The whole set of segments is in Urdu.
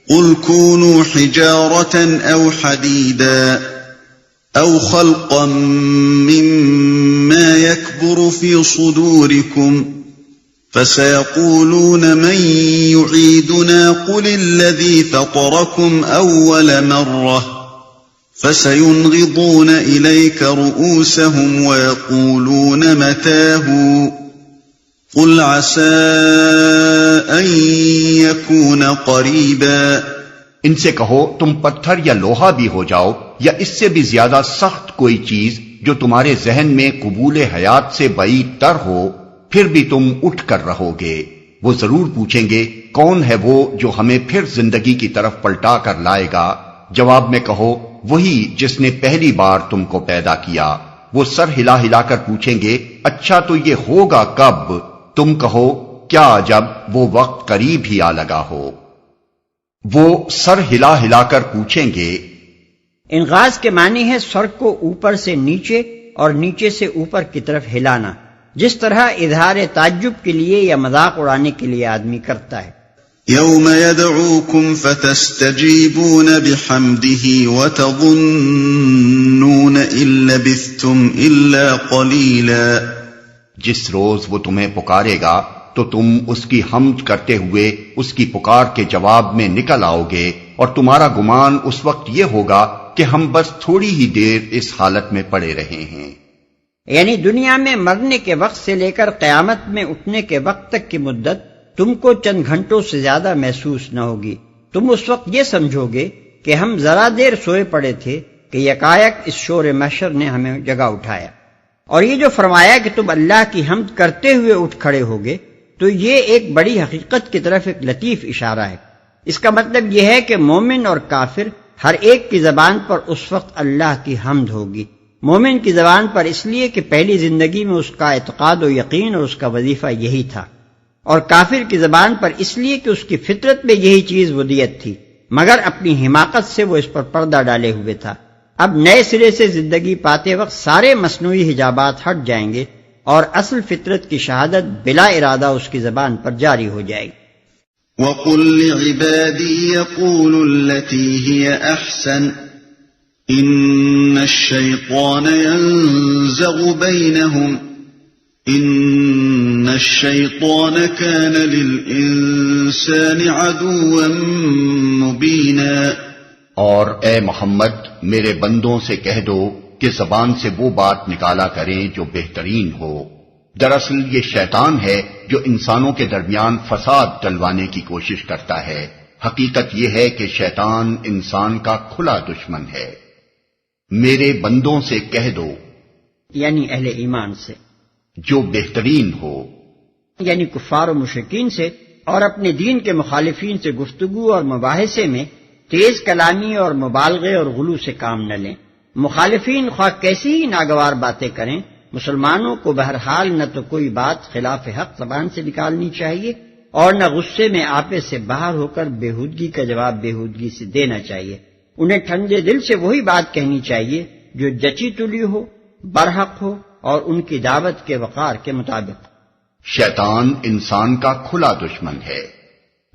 قل كونوا حجارة أو حديدا أو خلقا مما يكبر في صدوركم فسيقولون من يعيدنا قل الذي فطركم أول مرة فسينغضون إليك رؤوسهم ويقولون متاه قل عسى أن يكون قريبا۔ ان سے کہو تم پتھر یا لوہا بھی ہو جاؤ یا اس سے بھی زیادہ سخت کوئی چیز جو تمہارے ذہن میں قبول حیات سے بعید تر ہو، پھر بھی تم اٹھ کر رہو گے۔ وہ ضرور پوچھیں گے کون ہے وہ جو ہمیں پھر زندگی کی طرف پلٹا کر لائے گا؟ جواب میں کہو وہی جس نے پہلی بار تم کو پیدا کیا۔ وہ سر ہلا ہلا کر پوچھیں گے اچھا تو یہ ہوگا کب؟ تم کہو کیا جب وہ وقت قریب ہی آ لگا ہو۔ وہ سر ہلا ہلا کر پوچھیں گے۔ انغاز کے معنی ہے سر کو اوپر سے نیچے اور نیچے سے اوپر کی طرف ہلانا، جس طرح اظہار تعجب کے لیے یا مذاق اڑانے کے لیے آدمی کرتا ہے۔ يوم يدعوكم فتستجيبون بحمده وتظنون إن لبثتم إلا قليلا۔ جس روز وہ تمہیں پکارے گا تو تم اس کی حمد کرتے ہوئے اس کی پکار کے جواب میں نکل آؤ گے، اور تمہارا گمان اس وقت یہ ہوگا کہ ہم بس تھوڑی ہی دیر اس حالت میں پڑے رہے ہیں۔ یعنی دنیا میں مرنے کے وقت سے لے کر قیامت میں اٹھنے کے وقت تک کی مدت تم کو چند گھنٹوں سے زیادہ محسوس نہ ہوگی۔ تم اس وقت یہ سمجھو گے کہ ہم ذرا دیر سوئے پڑے تھے کہ یکایک اس شور محشر نے ہمیں جگہ اٹھایا۔ اور یہ جو فرمایا کہ تم اللہ کی حمد کرتے ہوئے اٹھ کھڑے ہوگے، تو یہ ایک بڑی حقیقت کی طرف ایک لطیف اشارہ ہے۔ اس کا مطلب یہ ہے کہ مومن اور کافر ہر ایک کی زبان پر اس وقت اللہ کی حمد ہوگی۔ مومن کی زبان پر اس لیے کہ پہلی زندگی میں اس کا اعتقاد و یقین اور اس کا وظیفہ یہی تھا، اور کافر کی زبان پر اس لیے کہ اس کی فطرت میں یہی چیز ودیت تھی، مگر اپنی حماقت سے وہ اس پر پردہ ڈالے ہوئے تھا۔ اب نئے سرے سے زندگی پاتے وقت سارے مصنوعی حجابات ہٹ جائیں گے اور اصل فطرت کی شہادت بلا ارادہ اس کی زبان پر جاری ہو جائے گی۔ وَقُلْ لِعِبَادِي يَقُولُوا الَّتِي هِيَ أَحْسَنُ إِنَّ الشَّيْطَانَ يَنزَغُ بَيْنَهُمْ إِنَّ الشَّيْطَانَ كَانَ لِلْإِنسَانِ عَدُوًّا مُبِينًا۔ اور اے محمد میرے بندوں سے کہہ دو کہ زبان سے وہ بات نکالا کریں جو بہترین ہو۔ دراصل یہ شیطان ہے جو انسانوں کے درمیان فساد ڈلوانے کی کوشش کرتا ہے۔ حقیقت یہ ہے کہ شیطان انسان کا کھلا دشمن ہے۔ میرے بندوں سے کہہ دو، یعنی اہل ایمان سے، جو بہترین ہو، یعنی کفار و مشرکین سے، اور اپنے دین کے مخالفین سے گفتگو اور مباحثے میں تیز کلامی اور مبالغے اور غلو سے کام نہ لیں۔ مخالفین خواہ کیسی ہی ناگوار باتیں کریں، مسلمانوں کو بہرحال نہ تو کوئی بات خلاف حق زبان سے نکالنی چاہیے اور نہ غصے میں آپے سے باہر ہو کر بےہودگی کا جواب بےہودگی سے دینا چاہیے۔ انہیں ٹھنڈے دل سے وہی بات کہنی چاہیے جو جچی تلی ہو، برحق ہو اور ان کی دعوت کے وقار کے مطابق۔ شیطان انسان کا کھلا دشمن ہے،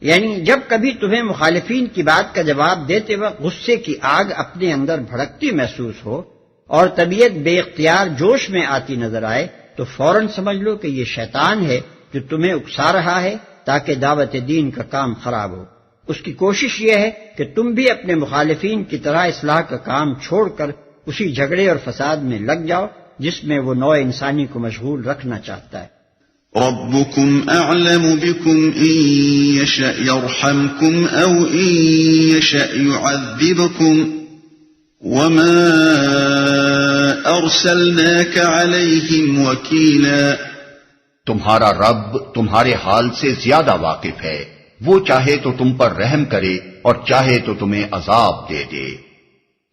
یعنی جب کبھی تمہیں مخالفین کی بات کا جواب دیتے وقت غصے کی آگ اپنے اندر بھڑکتی محسوس ہو اور طبیعت بے اختیار جوش میں آتی نظر آئے تو فوراً سمجھ لو کہ یہ شیطان ہے جو تمہیں اکسا رہا ہے تاکہ دعوت دین کا کام خراب ہو۔ اس کی کوشش یہ ہے کہ تم بھی اپنے مخالفین کی طرح اصلاح کا کام چھوڑ کر اسی جھگڑے اور فساد میں لگ جاؤ جس میں وہ نوع انسانی کو مشغول رکھنا چاہتا ہے۔ ربكم أعلم بكم إن يشأ يرحمكم أو إن يشأ يعذبكم وما أرسلناك عليهم وكيلا۔ تمہارا رب تمہارے حال سے زیادہ واقف ہے، وہ چاہے تو تم پر رحم کرے اور چاہے تو تمہیں عذاب دے دے۔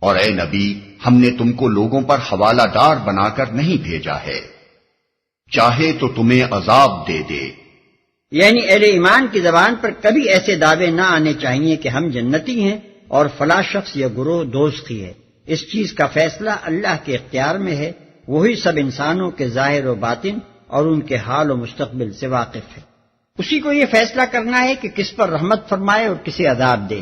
اور اے نبی، ہم نے تم کو لوگوں پر حوالہ دار بنا کر نہیں بھیجا ہے، چاہے تو تمہیں عذاب دے دے۔ یعنی اہل ایمان کی زبان پر کبھی ایسے دعوے نہ آنے چاہیے کہ ہم جنتی ہیں اور فلاں شخص یا گروہ دوزخی ہے۔ اس چیز کا فیصلہ اللہ کے اختیار میں ہے، وہی سب انسانوں کے ظاہر و باطن اور ان کے حال و مستقبل سے واقف ہے۔ اسی کو یہ فیصلہ کرنا ہے کہ کس پر رحمت فرمائے اور کسے عذاب دے۔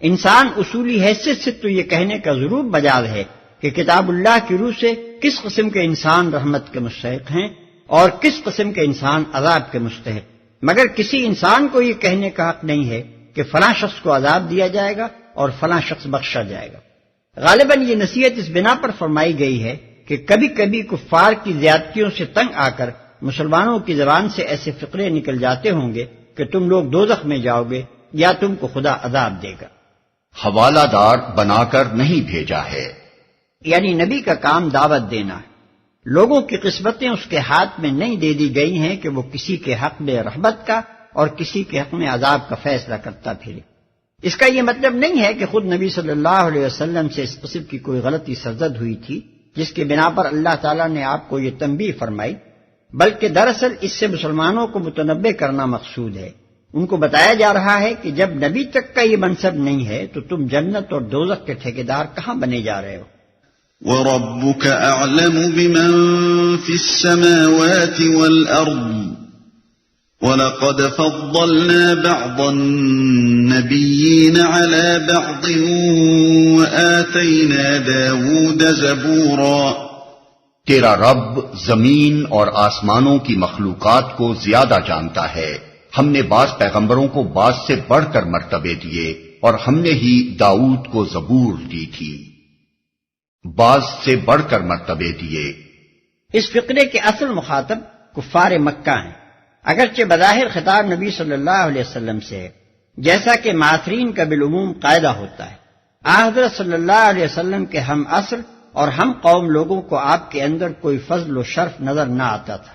انسان اصولی حیثیت سے تو یہ کہنے کا ضرور مجال ہے کہ کتاب اللہ کی روح سے کس قسم کے انسان رحمت کے مستحق ہیں اور کس قسم کے انسان عذاب کے مستحق، مگر کسی انسان کو یہ کہنے کا حق نہیں ہے کہ فلاں شخص کو عذاب دیا جائے گا اور فلاں شخص بخشا جائے گا۔ غالباً یہ نصیحت اس بنا پر فرمائی گئی ہے کہ کبھی کبھی کفار کی زیادتیوں سے تنگ آ کر مسلمانوں کی زبان سے ایسے فقرے نکل جاتے ہوں گے کہ تم لوگ دوزخ میں جاؤ گے یا تم کو خدا عذاب دے گا۔ حوالہ دار بنا کر نہیں بھیجا ہے، یعنی نبی کا کام دعوت دینا ہے، لوگوں کی قسمتیں اس کے ہاتھ میں نہیں دے دی گئی ہیں کہ وہ کسی کے حق میں رحمت کا اور کسی کے حق میں عذاب کا فیصلہ کرتا پھرے۔ اس کا یہ مطلب نہیں ہے کہ خود نبی صلی اللہ علیہ وسلم سے اس قسم کی کوئی غلطی سرزد ہوئی تھی جس کے بنا پر اللہ تعالیٰ نے آپ کو یہ تنبیہ فرمائی، بلکہ دراصل اس سے مسلمانوں کو متنبہ کرنا مقصود ہے۔ ان کو بتایا جا رہا ہے کہ جب نبی تک کا یہ منصب نہیں ہے تو تم جنت اور دوزخ کے ٹھیکیدار کہاں بنے جا رہے ہو؟ وَرَبُّكَ أَعْلَمُ بِمَن فِي السَّمَاوَاتِ وَالْأَرْضِ وَلَقَدْ فَضَّلْنَا بَعْضَ النَّبِيِّينَ عَلَى بَعْضٍ وَآتَيْنَا دَاوُودَ زَبُورًا۔ تیرا رب زمین اور آسمانوں کی مخلوقات کو زیادہ جانتا ہے، ہم نے بعض پیغمبروں کو بعض سے بڑھ کر مرتبے دیے اور ہم نے ہی داؤد کو زبور دی تھی، بعض سے بڑھ کر مرتبے دیے۔ اس فقرے کے اصل مخاطب کفار مکہ ہیں، اگرچہ بظاہر خطاب نبی صلی اللہ علیہ وسلم سے ہے، جیسا کہ معاصرین کا بالعموم قاعدہ ہوتا ہے۔ حضرت صلی اللہ علیہ وسلم کے ہم عصر اور ہم قوم لوگوں کو آپ کے اندر کوئی فضل و شرف نظر نہ آتا تھا،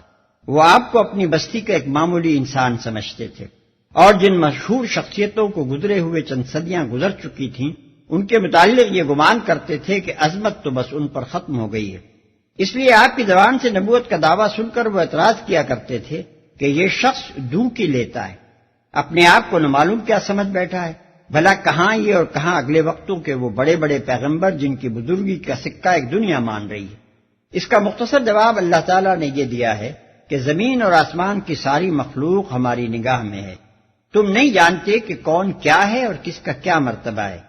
وہ آپ کو اپنی بستی کا ایک معمولی انسان سمجھتے تھے، اور جن مشہور شخصیتوں کو گزرے ہوئے چند صدیاں گزر چکی تھیں ان کے متعلق یہ گمان کرتے تھے کہ عظمت تو بس ان پر ختم ہو گئی ہے۔ اس لیے آپ کی زبان سے نبوت کا دعویٰ سن کر وہ اعتراض کیا کرتے تھے کہ یہ شخص دوں کی لیتا ہے، اپنے آپ کو نہ معلوم کیا سمجھ بیٹھا ہے، بھلا کہاں یہ اور کہاں اگلے وقتوں کے وہ بڑے بڑے پیغمبر جن کی بزرگی کا سکہ ایک دنیا مان رہی ہے۔ اس کا مختصر جواب اللہ تعالیٰ نے یہ دیا ہے کہ زمین اور آسمان کی ساری مخلوق ہماری نگاہ میں ہے، تم نہیں جانتے کہ کون کیا ہے اور کس کا کیا مرتبہ ہے۔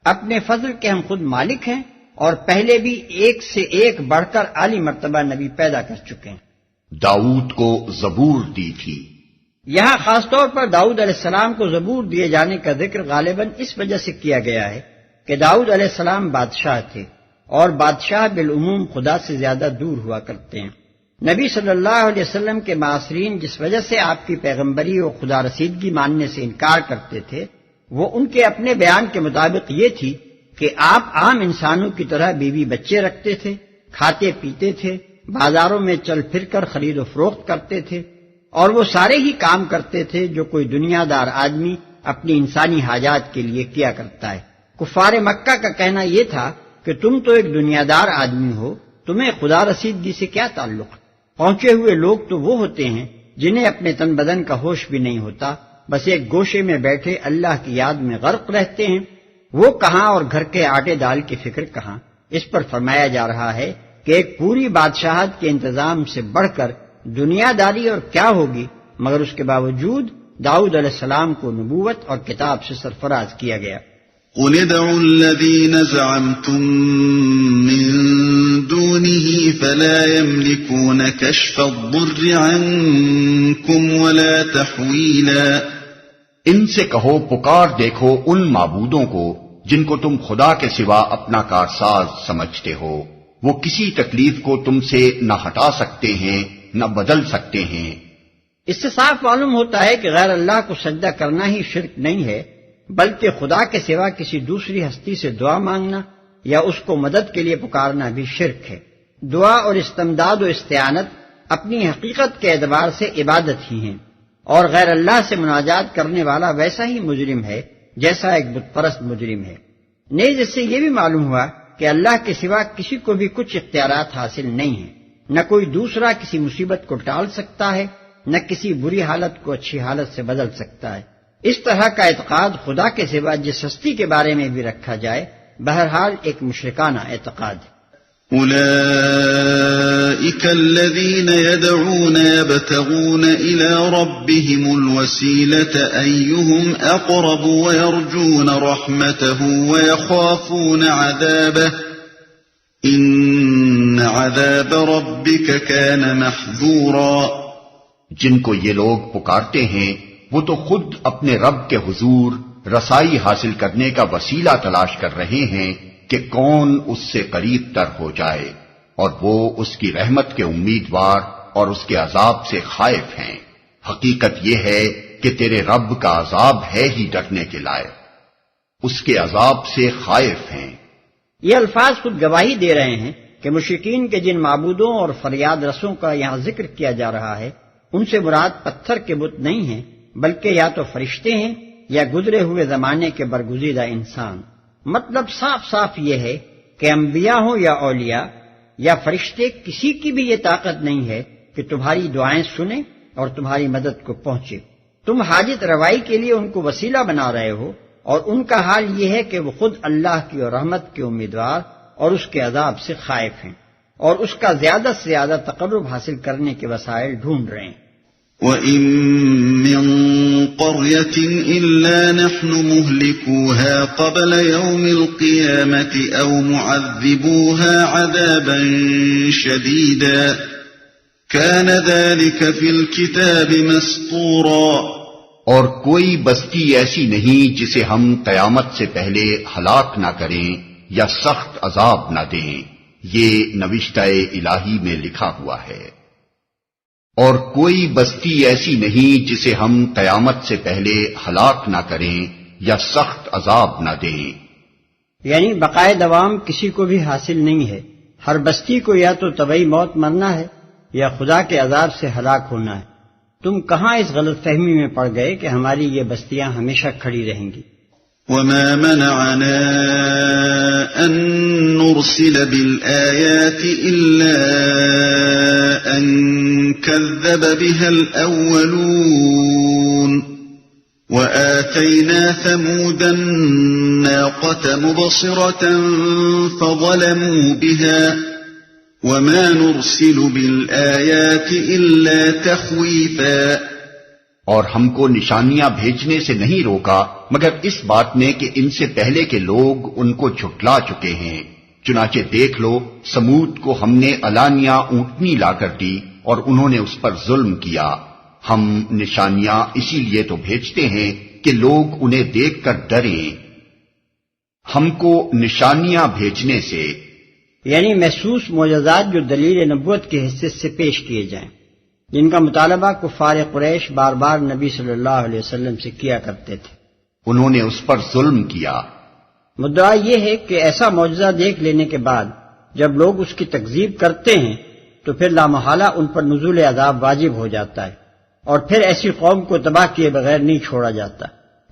اپنے فضل کے ہم خود مالک ہیں اور پہلے بھی ایک سے ایک بڑھ کر اعلی مرتبہ نبی پیدا کر چکے ہیں۔ داؤد کو زبور دی تھی۔ یہاں خاص طور پر داؤد علیہ السلام کو زبور دیے جانے کا ذکر غالباً اس وجہ سے کیا گیا ہے کہ داؤد علیہ السلام بادشاہ تھے، اور بادشاہ بالعموم خدا سے زیادہ دور ہوا کرتے ہیں۔ نبی صلی اللہ علیہ وسلم کے معاصرین جس وجہ سے آپ کی پیغمبری اور خدا رسیدگی ماننے سے انکار کرتے تھے وہ ان کے اپنے بیان کے مطابق یہ تھی کہ آپ عام انسانوں کی طرح بیوی بچے رکھتے تھے، کھاتے پیتے تھے، بازاروں میں چل پھر کر خرید و فروخت کرتے تھے، اور وہ سارے ہی کام کرتے تھے جو کوئی دنیا دار آدمی اپنی انسانی حاجات کے لیے کیا کرتا ہے۔ کفار مکہ کا کہنا یہ تھا کہ تم تو ایک دنیا دار آدمی ہو، تمہیں خدا رسیدگی سے کیا تعلق؟ پہنچے ہوئے لوگ تو وہ ہوتے ہیں جنہیں اپنے تن بدن کا ہوش بھی نہیں ہوتا، بس ایک گوشے میں بیٹھے اللہ کی یاد میں غرق رہتے ہیں، وہ کہاں اور گھر کے آٹے دال کی فکر کہاں۔ اس پر فرمایا جا رہا ہے کہ ایک پوری بادشاہت کے انتظام سے بڑھ کر دنیا داری اور کیا ہوگی، مگر اس کے باوجود داؤد علیہ السلام کو نبوت اور کتاب سے سرفراز کیا گیا۔ قُلِ ادْعُوا الَّذِينَ زَعَمْتُم مِّن دُونِهِ فَلَا يَمْلِكُونَ كَشْفَ الضُّرِّ عَنكُمْ وَلَا تَحْوِيلًا۔ ان سے کہو پکار دیکھو ان معبودوں کو جن کو تم خدا کے سوا اپنا کارساز سمجھتے ہو، وہ کسی تکلیف کو تم سے نہ ہٹا سکتے ہیں نہ بدل سکتے ہیں۔ اس سے صاف معلوم ہوتا ہے کہ غیر اللہ کو سجدہ کرنا ہی شرک نہیں ہے، بلکہ خدا کے سوا کسی دوسری ہستی سے دعا مانگنا یا اس کو مدد کے لیے پکارنا بھی شرک ہے۔ دعا اور استمداد و استعانت اپنی حقیقت کے اعتبار سے عبادت ہی ہیں، اور غیر اللہ سے مناجات کرنے والا ویسا ہی مجرم ہے جیسا ایک بت پرست مجرم ہے۔ نیز اس سے یہ بھی معلوم ہوا کہ اللہ کے سوا کسی کو بھی کچھ اختیارات حاصل نہیں ہیں، نہ کوئی دوسرا کسی مصیبت کو ٹال سکتا ہے، نہ کسی بری حالت کو اچھی حالت سے بدل سکتا ہے۔ اس طرح کا اعتقاد خدا کے سوا جس ہستی کے بارے میں بھی رکھا جائے بہرحال ایک مشرکانہ اعتقاد ہے۔ أولئك الذين يدعون يبتغون إلى ربهم الوسيلة أيهم أقرب ويرجون رحمته ويخافون عذابه إن عذاب ربك كان محذورا. جن کو یہ لوگ پکارتے ہیں وہ تو خود اپنے رب کے حضور رسائی حاصل کرنے کا وسیلہ تلاش کر رہے ہیں کہ کون اس سے قریب تر ہو جائے، اور وہ اس کی رحمت کے امیدوار اور اس کے عذاب سے خائف ہیں. حقیقت یہ ہے کہ تیرے رب کا عذاب ہے ہی ڈرنے کے لائق، اس کے عذاب سے خائف ہیں. یہ الفاظ خود گواہی دے رہے ہیں کہ مشرکین کے جن معبودوں اور فریاد رسوں کا یہاں ذکر کیا جا رہا ہے ان سے مراد پتھر کے بت نہیں ہیں، بلکہ یا تو فرشتے ہیں یا گزرے ہوئے زمانے کے برگزیدہ انسان. مطلب صاف صاف یہ ہے کہ انبیاء ہوں یا اولیاء یا فرشتے، کسی کی بھی یہ طاقت نہیں ہے کہ تمہاری دعائیں سنیں اور تمہاری مدد کو پہنچے. تم حاجت روائی کے لیے ان کو وسیلہ بنا رہے ہو، اور ان کا حال یہ ہے کہ وہ خود اللہ کی اور رحمت کے امیدوار اور اس کے عذاب سے خائف ہیں، اور اس کا زیادہ سے زیادہ تقرب حاصل کرنے کے وسائل ڈھونڈ رہے ہیں. وَإِن مِّن قَرْيَةٍ إِلَّا نَحْنُ مُهْلِكُوهَا قَبْلَ يَوْمِ الْقِيَامَةِ أَوْ مُعَذِّبُوهَا عَذَابًا شَدِيدًا كَانَ ذَلِكَ فِي الْكِتَابِ مَسْطُورًا. اور کوئی بستی ایسی نہیں جسے ہم قیامت سے پہلے ہلاک نہ کریں یا سخت عذاب نہ دیں، یہ نوشتہ الہی میں لکھا ہوا ہے. اور کوئی بستی ایسی نہیں جسے ہم قیامت سے پہلے ہلاک نہ کریں یا سخت عذاب نہ دیں. یعنی بقائے دوام کسی کو بھی حاصل نہیں ہے. ہر بستی کو یا تو طبعی موت مرنا ہے یا خدا کے عذاب سے ہلاک ہونا ہے. تم کہاں اس غلط فہمی میں پڑ گئے کہ ہماری یہ بستیاں ہمیشہ کھڑی رہیں گی. وَمَا مَنَعَنَا أَن نُرْسِلَ بِالْآيَاتِ إِلَّا أَن كَذَّبَ بِهَا الْأَوَّلُونَ وَآتَيْنَا ثَمُودَ النَّاقَةَ مُبْصِرَةً فَظَلَمُوا بِهَا وَمَا نُرْسِلُ بِالْآيَاتِ إِلَّا تَخْوِيفًا. اور ہم کو نشانیاں بھیجنے سے نہیں روکا مگر اس بات نے کہ ان سے پہلے کے لوگ ان کو جھٹلا چکے ہیں. چنانچہ دیکھ لو سمود کو ہم نے علانیہ اونٹنی لا کر دی اور انہوں نے اس پر ظلم کیا. ہم نشانیاں اسی لیے تو بھیجتے ہیں کہ لوگ انہیں دیکھ کر ڈریں. ہم کو نشانیاں بھیجنے سے یعنی محسوس معجزات جو دلیل نبوت کے حصے سے پیش کیے جائیں، جن کا مطالبہ کفار قریش بار بار نبی صلی اللہ علیہ وسلم سے کیا کرتے تھے. انہوں نے اس پر ظلم کیا. مدعا یہ ہے کہ ایسا معجزہ دیکھ لینے کے بعد جب لوگ اس کی تکذیب کرتے ہیں تو پھر لامحالہ ان پر نزول عذاب واجب ہو جاتا ہے، اور پھر ایسی قوم کو تباہ کیے بغیر نہیں چھوڑا جاتا.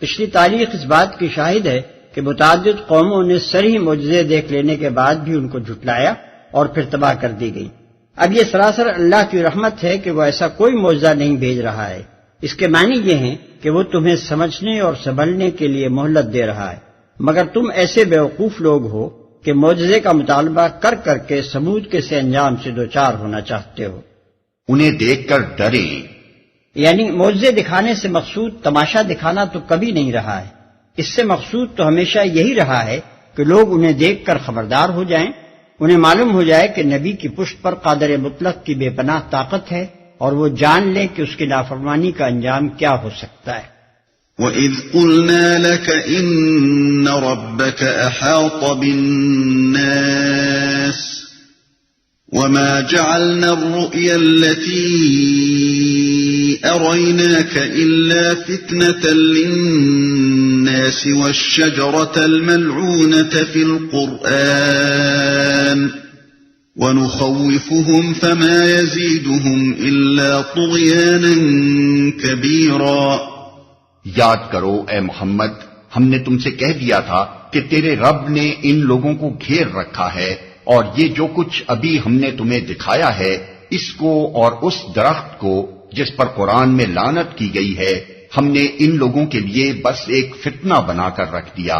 پچھلی تاریخ اس بات کی شاہد ہے کہ متعدد قوموں نے صریح معجزے دیکھ لینے کے بعد بھی ان کو جھٹلایا اور پھر تباہ کر دی گئی. اب یہ سراسر اللہ کی رحمت ہے کہ وہ ایسا کوئی معجزہ نہیں بھیج رہا ہے. اس کے معنی یہ ہیں کہ وہ تمہیں سمجھنے اور سنبھلنے کے لیے مہلت دے رہا ہے، مگر تم ایسے بیوقوف لوگ ہو کہ معجزے کا مطالبہ کر کر کے سمود کے سے انجام سے دوچار ہونا چاہتے ہو. انہیں دیکھ کر ڈریں. یعنی معجزے دکھانے سے مقصود تماشا دکھانا تو کبھی نہیں رہا ہے. اس سے مقصود تو ہمیشہ یہی رہا ہے کہ لوگ انہیں دیکھ کر خبردار ہو جائیں، انہیں معلوم ہو جائے کہ نبی کی پشت پر قادر مطلق کی بے پناہ طاقت ہے، اور وہ جان لیں کہ اس کی نافرمانی کا انجام کیا ہو سکتا ہے. وَإِذْ قُلْنَا لَكَ إِنَّ رَبَّكَ أَحَاطَ بِالنَّاسِ وَمَا جَعَلْنَا الرُّؤْيَا الَّتِي أَرَيْنَاكَ إِلَّا فِتْنَةً لِلنَّاسِ وَالشَّجَرَةَ الْمَلْعُونَةَ فِي الْقُرْآنِ وَنُخَوِّفُهُمْ فَمَا يَزِيدُهُمْ إِلَّا طُغْيَانًا كَبِيرًا. یاد کرو اے محمد، ہم نے تم سے کہہ دیا تھا کہ تیرے رب نے ان لوگوں کو گھیر رکھا ہے، اور یہ جو کچھ ابھی ہم نے تمہیں دکھایا ہے اس کو اور اس درخت کو جس پر قرآن میں لعنت کی گئی ہے، ہم نے ان لوگوں کے لیے بس ایک فتنہ بنا کر رکھ دیا.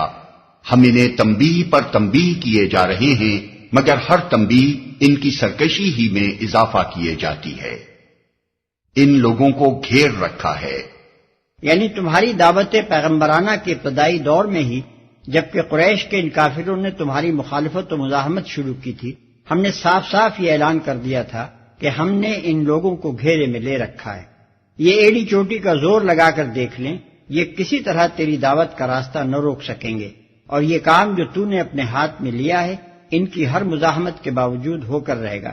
ہم انہیں تنبیہ پر تنبیہ کیے جا رہے ہیں مگر ہر تنبیہ ان کی سرکشی ہی میں اضافہ کیے جاتی ہے۔ ان لوگوں کو گھیر رکھا ہے، یعنی تمہاری دعوت پیغمبرانہ کے ابتدائی دور میں ہی جبکہ قریش کے ان کافروں نے تمہاری مخالفت و مزاحمت شروع کی تھی، ہم نے صاف صاف یہ اعلان کر دیا تھا کہ ہم نے ان لوگوں کو گھیرے میں لے رکھا ہے۔ یہ ایڑی چوٹی کا زور لگا کر دیکھ لیں، یہ کسی طرح تیری دعوت کا راستہ نہ روک سکیں گے، اور یہ کام جو تو نے اپنے ہاتھ میں لیا ہے ان کی ہر مزاحمت کے باوجود ہو کر رہے گا۔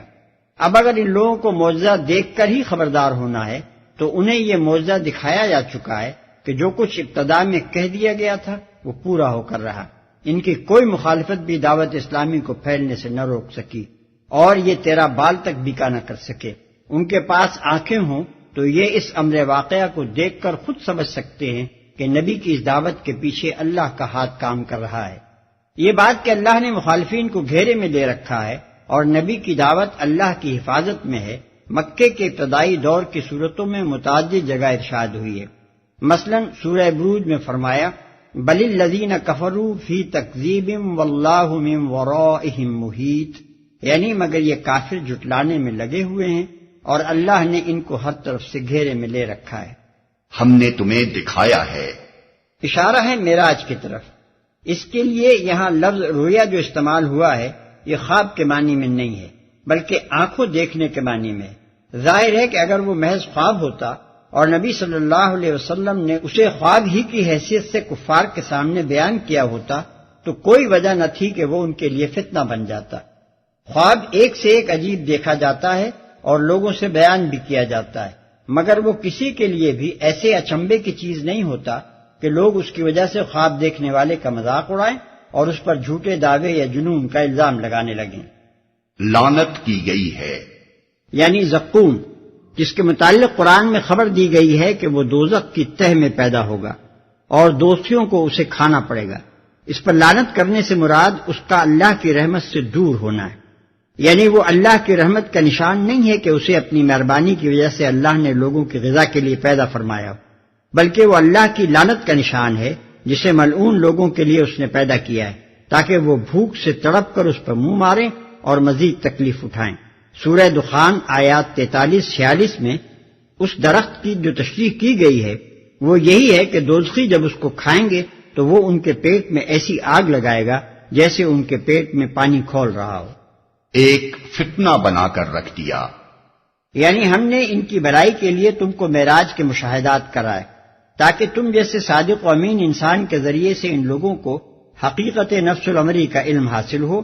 اب اگر ان لوگوں کو معجزہ دیکھ کر ہی خبردار ہونا ہے تو انہیں یہ معجزہ دکھایا جا چکا ہے کہ جو کچھ ابتدا میں کہہ دیا گیا تھا وہ پورا ہو کر رہا۔ ان کی کوئی مخالفت بھی دعوت اسلامی کو پھیلنے سے نہ روک سکی، اور یہ تیرا بال تک بیکا نہ کر سکے۔ ان کے پاس آنکھیں ہوں تو یہ اس امر واقعہ کو دیکھ کر خود سمجھ سکتے ہیں کہ نبی کی اس دعوت کے پیچھے اللہ کا ہاتھ کام کر رہا ہے۔ یہ بات کہ اللہ نے مخالفین کو گھیرے میں لے رکھا ہے اور نبی کی دعوت اللہ کی حفاظت میں ہے، مکے کے ابتدائی دور کی صورتوں میں متعدد جگہ ارشاد ہوئی ہے۔ مثلا سورہ بروج میں فرمایا بل الذین کفروا فی تکذیب واللہ من ورائہم محیط، یعنی مگر یہ کافر جھٹلانے میں لگے ہوئے ہیں اور اللہ نے ان کو ہر طرف سے گھیرے میں لے رکھا ہے۔ ہم نے تمہیں دکھایا ہے، اشارہ ہے معراج کی طرف۔ اس کے لیے یہاں لفظ رؤیا جو استعمال ہوا ہے یہ خواب کے معنی میں نہیں ہے بلکہ آنکھوں دیکھنے کے معنی میں ہے۔ ظاہر ہے کہ اگر وہ محض خواب ہوتا اور نبی صلی اللہ علیہ وسلم نے اسے خواب ہی کی حیثیت سے کفار کے سامنے بیان کیا ہوتا تو کوئی وجہ نہ تھی کہ وہ ان کے لیے فتنہ بن جاتا۔ خواب ایک سے ایک عجیب دیکھا جاتا ہے اور لوگوں سے بیان بھی کیا جاتا ہے، مگر وہ کسی کے لیے بھی ایسے اچنبے کی چیز نہیں ہوتا کہ لوگ اس کی وجہ سے خواب دیکھنے والے کا مذاق اڑائیں اور اس پر جھوٹے دعوے یا جنون کا الزام لگانے لگیں۔ لعنت کی گئی ہے، یعنی زقوم، جس کے متعلق قرآن میں خبر دی گئی ہے کہ وہ دوزخ کی تہ میں پیدا ہوگا اور دوستیوں کو اسے کھانا پڑے گا۔ اس پر لعنت کرنے سے مراد اس کا اللہ کی رحمت سے دور ہونا ہے، یعنی وہ اللہ کی رحمت کا نشان نہیں ہے کہ اسے اپنی مہربانی کی وجہ سے اللہ نے لوگوں کی غذا کے لیے پیدا فرمایا ہو، بلکہ وہ اللہ کی لعنت کا نشان ہے جسے ملعون لوگوں کے لیے اس نے پیدا کیا ہے تاکہ وہ بھوک سے تڑپ کر اس پر منہ ماریں اور مزید تکلیف اٹھائیں۔ سورہ دخان آیات 43-46 میں اس درخت کی جو تشریح کی گئی ہے وہ یہی ہے کہ دوزخی جب اس کو کھائیں گے تو وہ ان کے پیٹ میں ایسی آگ لگائے گا جیسے ان کے پیٹ میں پانی کھول رہا ہو۔ ایک فتنہ بنا کر رکھ دیا، یعنی ہم نے ان کی بھلائی کے لیے تم کو معراج کے مشاہدات کرائے تاکہ تم جیسے صادق و امین انسان کے ذریعے سے ان لوگوں کو حقیقت نفس الامری کا علم حاصل ہو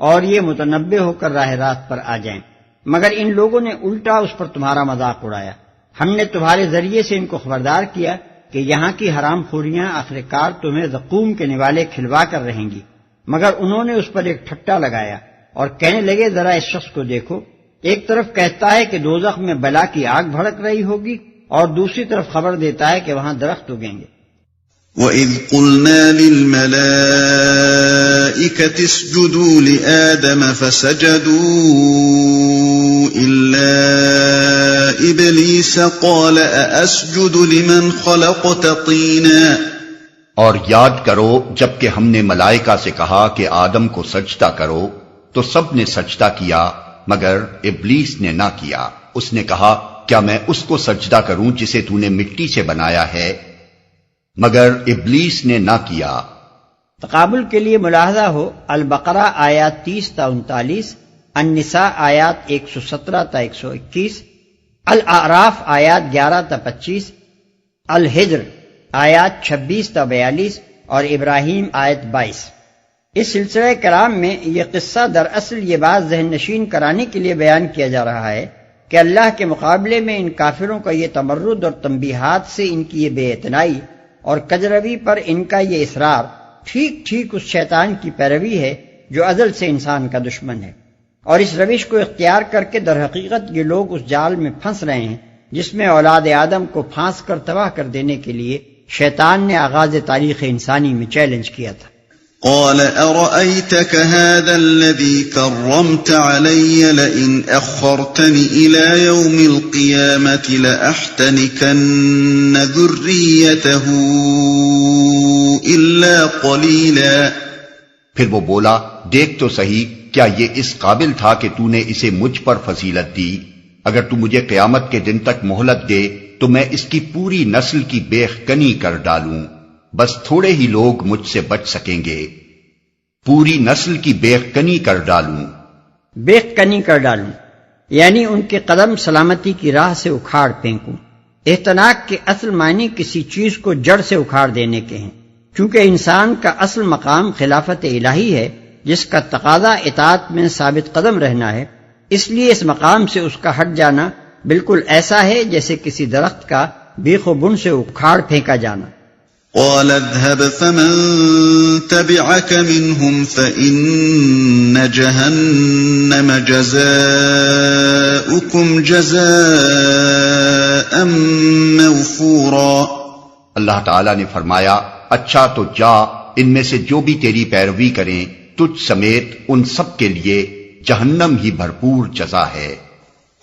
اور یہ متنبع ہو کر راہ راست پر آ جائیں، مگر ان لوگوں نے الٹا اس پر تمہارا مذاق اڑایا۔ ہم نے تمہارے ذریعے سے ان کو خبردار کیا کہ یہاں کی حرام خوریاں آخرکار تمہیں زقوم کے نوالے کھلوا کر رہیں گی، مگر انہوں نے اس پر ایک ٹھٹا لگایا اور کہنے لگے ذرا اس شخص کو دیکھو، ایک طرف کہتا ہے کہ دوزخ میں بلا کی آگ بھڑک رہی ہوگی اور دوسری طرف خبر دیتا ہے کہ وہاں درخت اگیں گے۔ وَإِذْ قُلْنَا لِلْمَلَائِكَةِ اسْجُدُوا لِآدَمَ فَسَجَدُوا إِلَّا إِبْلِيسَ قَالَ أَأَسْجُدُ لِمَنْ خَلَقْتَ طِينًا۔ اور یاد کرو جب کہ ہم نے ملائکہ سے کہا کہ آدم کو سجدہ کرو تو سب نے سجدہ کیا مگر ابلیس نے نہ کیا۔ اس نے کہا کیا میں اس کو سجدہ کروں جسے تو نے مٹی سے بنایا ہے؟ مگر ابلیس نے نہ کیا۔ تقابل کے لیے ملاحظہ ہو البقرہ آیات 30-39، النساء آیات 117-121، الاعراف آیات 11-25، الحجر آیات 26-42 اور ابراہیم آیت 22۔ اس سلسلہ کرام میں یہ قصہ دراصل یہ بات ذہن نشین کرانے کے لیے بیان کیا جا رہا ہے کہ اللہ کے مقابلے میں ان کافروں کا یہ تمرد اور تنبیہات سے ان کی یہ بے اعتنائی اور کجروی پر ان کا یہ اصرار ٹھیک ٹھیک اس شیطان کی پیروی ہے جو ازل سے انسان کا دشمن ہے، اور اس روش کو اختیار کر کے در حقیقت یہ لوگ اس جال میں پھنس رہے ہیں جس میں اولاد آدم کو پھانس کر تباہ کر دینے کے لیے شیطان نے آغاز تاریخ انسانی میں چیلنج کیا تھا۔ قال أرأيتك هذا الذي كرمت علي لئن أخرتني إلى يوم القيامة لأحتنكن ذريته إلا قليلا۔ پھر وہ بولا دیکھ تو صحیح کیا یہ اس قابل تھا کہ تو نے اسے مجھ پر فضیلت دی؟ اگر تو مجھے قیامت کے دن تک مہلت دے تو میں اس کی پوری نسل کی بیخ کنی کر ڈالوں، بس تھوڑے ہی لوگ مجھ سے بچ سکیں گے۔ پوری نسل کی بیخ کنی کر ڈالوں، بیخ کنی کر ڈالوں یعنی ان کے قدم سلامتی کی راہ سے اکھاڑ پھینکوں۔ احتناق کے اصل معنی کسی چیز کو جڑ سے اکھاڑ دینے کے ہیں، چونکہ انسان کا اصل مقام خلافت الہی ہے جس کا تقاضا اطاعت میں ثابت قدم رہنا ہے، اس لیے اس مقام سے اس کا ہٹ جانا بالکل ایسا ہے جیسے کسی درخت کا بیخ و بن سے اکھاڑ پھینکا جانا۔ قال اذهب فمن تبعك منهم فإن جهنم جزاؤكم جزاء موفورا۔ اللہ تعالیٰ نے فرمایا اچھا تو جا، ان میں سے جو بھی تیری پیروی کریں تجھ سمیت ان سب کے لیے جہنم ہی بھرپور جزا ہے۔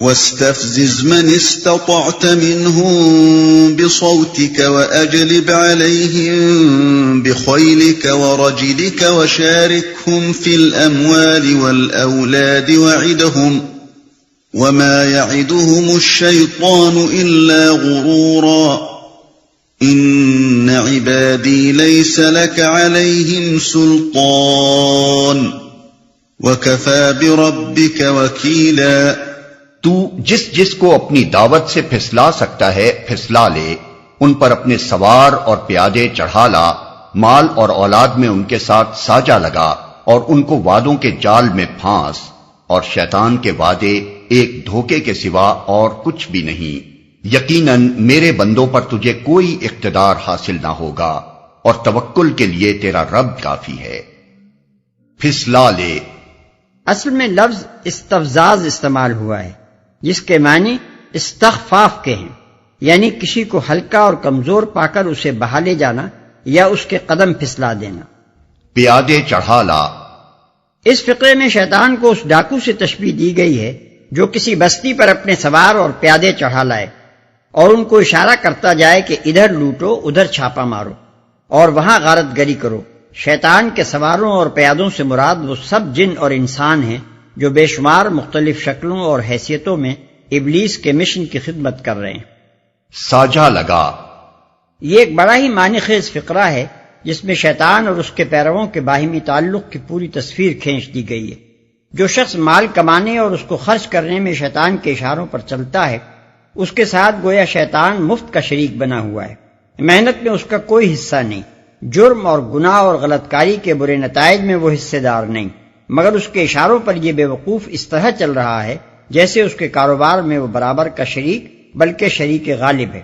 واستفزز من استطعت منهم بصوتك وأجلب عليهم بخيلك ورجلك وشاركهم في الأموال والأولاد وعدهم وما يعدهم الشيطان إلا غرورا إن عبادي ليس لك عليهم سلطان وكفى بربك وكيلا۔ تو جس جس کو اپنی دعوت سے پھسلا سکتا ہے پھسلا لے، ان پر اپنے سوار اور پیادے چڑھا لا، مال اور اولاد میں ان کے ساتھ ساجا لگا اور ان کو وعدوں کے جال میں پھانس، اور شیطان کے وعدے ایک دھوکے کے سوا اور کچھ بھی نہیں۔ یقیناً میرے بندوں پر تجھے کوئی اقتدار حاصل نہ ہوگا اور توکل کے لیے تیرا رب کافی ہے۔ پھسلا لے اصل میں لفظ استفزاز استعمال ہوا ہے جس کے معنی استخفاف کے ہیں، یعنی کسی کو ہلکا اور کمزور پا کر اسے بہا لے جانا یا اس کے قدم پھسلا دینا۔ پیادے چڑھا لا، اس فقرے میں شیطان کو اس ڈاکو سے تشبیہ دی گئی ہے جو کسی بستی پر اپنے سوار اور پیادے چڑھا لائے اور ان کو اشارہ کرتا جائے کہ ادھر لوٹو، ادھر چھاپا مارو اور وہاں غارت گری کرو۔ شیطان کے سواروں اور پیادوں سے مراد وہ سب جن اور انسان ہیں جو بے شمار مختلف شکلوں اور حیثیتوں میں ابلیس کے مشن کی خدمت کر رہے ہیں۔ ساجا لگا، یہ ایک بڑا ہی معنی خیز فقرہ ہے جس میں شیطان اور اس کے پیرووں کے باہمی تعلق کی پوری تصویر کھینچ دی گئی ہے۔ جو شخص مال کمانے اور اس کو خرچ کرنے میں شیطان کے اشاروں پر چلتا ہے اس کے ساتھ گویا شیطان مفت کا شریک بنا ہوا ہے، محنت میں اس کا کوئی حصہ نہیں، جرم اور گناہ اور غلط کاری کے برے نتائج میں وہ حصے دار نہیں، مگر اس کے اشاروں پر یہ بے وقوف اس طرح چل رہا ہے جیسے اس کے کاروبار میں وہ برابر کا شریک بلکہ شریک غالب ہے۔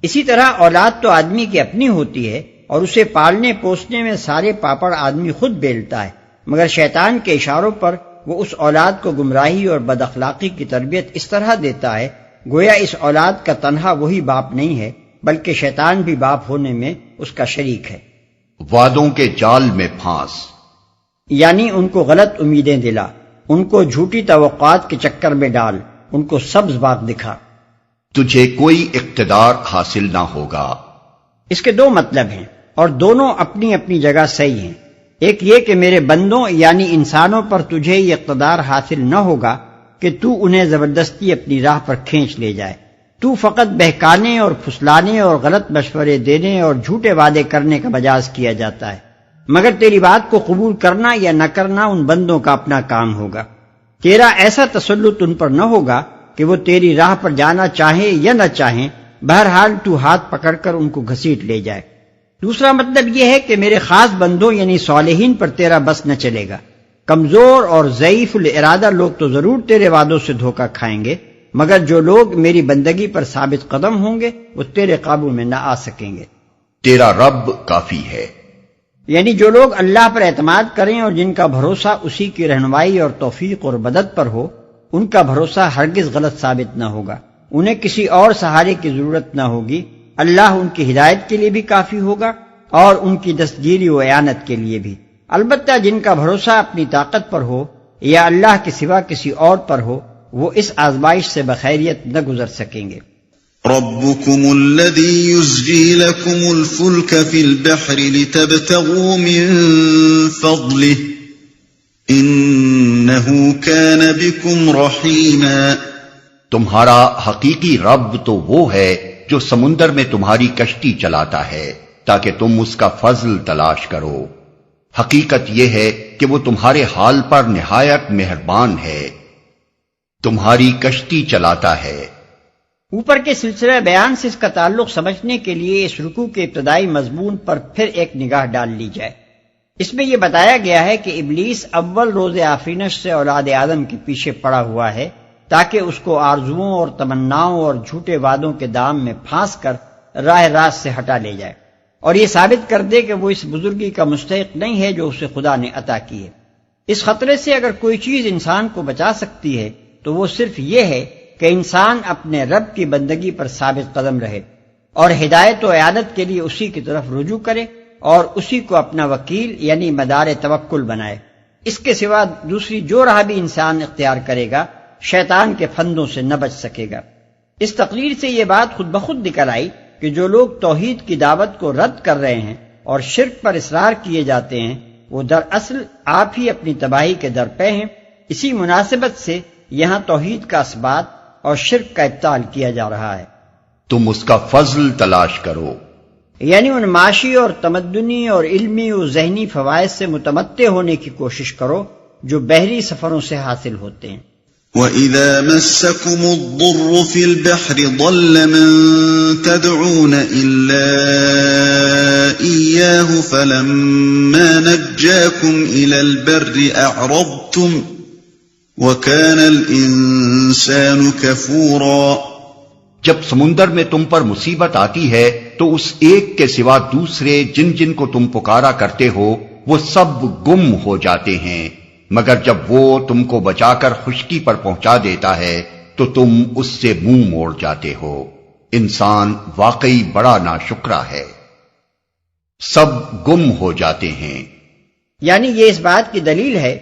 اسی طرح اولاد تو آدمی کی اپنی ہوتی ہے اور اسے پالنے پوسنے میں سارے پاپڑ آدمی خود بیلتا ہے، مگر شیطان کے اشاروں پر وہ اس اولاد کو گمراہی اور بد اخلاقی کی تربیت اس طرح دیتا ہے گویا اس اولاد کا تنہا وہی باپ نہیں ہے بلکہ شیطان بھی باپ ہونے میں اس کا شریک ہے۔ وعدوں کے جال میں پھانس، یعنی ان کو غلط امیدیں دلا، ان کو جھوٹی توقعات کے چکر میں ڈال، ان کو سبز باغ دکھا۔ تجھے کوئی اقتدار حاصل نہ ہوگا۔ اس کے دو مطلب ہیں اور دونوں اپنی اپنی جگہ صحیح ہیں۔ ایک یہ کہ میرے بندوں یعنی انسانوں پر تجھے یہ اقتدار حاصل نہ ہوگا کہ تو انہیں زبردستی اپنی راہ پر کھینچ لے جائے۔ تو فقط بہکانے اور پھسلانے اور غلط مشورے دینے اور جھوٹے وعدے کرنے کا مجاز کیا جاتا ہے، مگر تیری بات کو قبول کرنا یا نہ کرنا ان بندوں کا اپنا کام ہوگا۔ تیرا ایسا تسلط ان پر نہ ہوگا کہ وہ تیری راہ پر جانا چاہیں یا نہ چاہیں، بہرحال تو ہاتھ پکڑ کر ان کو گھسیٹ لے جائے۔ دوسرا مطلب یہ ہے کہ میرے خاص بندوں یعنی صالحین پر تیرا بس نہ چلے گا۔ کمزور اور ضعیف الارادہ لوگ تو ضرور تیرے وعدوں سے دھوکہ کھائیں گے، مگر جو لوگ میری بندگی پر ثابت قدم ہوں گے وہ تیرے قابو میں نہ آ سکیں گے۔ تیرا رب کافی ہے، یعنی جو لوگ اللہ پر اعتماد کریں اور جن کا بھروسہ اسی کی رہنمائی اور توفیق اور مدد پر ہو، ان کا بھروسہ ہرگز غلط ثابت نہ ہوگا، انہیں کسی اور سہارے کی ضرورت نہ ہوگی، اللہ ان کی ہدایت کے لیے بھی کافی ہوگا اور ان کی دستگیری و اعانت کے لیے بھی۔ البتہ جن کا بھروسہ اپنی طاقت پر ہو یا اللہ کے سوا کسی اور پر ہو وہ اس آزمائش سے بخیریت نہ گزر سکیں گے۔ ربكم الذي يزجي لكم الفلك في البحر لتبتغوا من فضله إِنَّهُ كَانَ بِكُمْ رَحِيمًا۔ تمہارا حقیقی رب تو وہ ہے جو سمندر میں تمہاری کشتی چلاتا ہے تاکہ تم اس کا فضل تلاش کرو۔ حقیقت یہ ہے کہ وہ تمہارے حال پر نہایت مہربان ہے، تمہاری کشتی چلاتا ہے۔ اوپر کے سلسلہ بیان سے اس کا تعلق سمجھنے کے لیے اس رکوع کے ابتدائی مضمون پر پھر ایک نگاہ ڈال لی جائے۔ اس میں یہ بتایا گیا ہے کہ ابلیس اول روز آفرینش سے اولاد آدم کے پیچھے پڑا ہوا ہے تاکہ اس کو آرزوؤں اور تمناؤں اور جھوٹے وعدوں کے دام میں پھانس کر راہ راست سے ہٹا لے جائے اور یہ ثابت کر دے کہ وہ اس بزرگی کا مستحق نہیں ہے جو اسے خدا نے عطا کی ہے۔ اس خطرے سے اگر کوئی چیز انسان کو بچا سکتی ہے تو وہ صرف یہ ہے کہ انسان اپنے رب کی بندگی پر ثابت قدم رہے اور ہدایت و اعانت کے لیے اسی کی طرف رجوع کرے اور اسی کو اپنا وکیل یعنی مدار توکل بنائے۔ اس کے سوا دوسری جو راہ بھی انسان اختیار کرے گا شیطان کے پھندوں سے نہ بچ سکے گا۔ اس تقریر سے یہ بات خود بخود نکل آئی کہ جو لوگ توحید کی دعوت کو رد کر رہے ہیں اور شرک پر اصرار کیے جاتے ہیں وہ دراصل آپ ہی اپنی تباہی کے درپے ہیں۔ اسی مناسبت سے یہاں توحید کا اثبات اور شرک کا ابطال کیا جا رہا ہے۔ تم اس کا فضل تلاش کرو، یعنی ان معاشی اور تمدنی اور علمی و ذہنی فوائد سے متمتع ہونے کی کوشش کرو جو بحری سفروں سے حاصل ہوتے ہیں۔ وَإِذَا مَسَّكُمُ الضُّرُّ فِي الْبَحْرِ ضَلَّ مَن تَدْعُونَ إِلَّا إِيَّاهُ فَلَمَّا نَجَّاكُمْ إِلَى الْبَرِّ أَعْرَضْتُمْ وَكَانَ الْإِنسَانُ كَفُورًا۔ جب سمندر میں تم پر مصیبت آتی ہے تو اس ایک کے سوا دوسرے جن جن کو تم پکارا کرتے ہو وہ سب گم ہو جاتے ہیں، مگر جب وہ تم کو بچا کر خشکی پر پہنچا دیتا ہے تو تم اس سے منہ موڑ جاتے ہو۔ انسان واقعی بڑا ناشکرا ہے، سب گم ہو جاتے ہیں۔ یعنی یہ اس بات کی دلیل ہے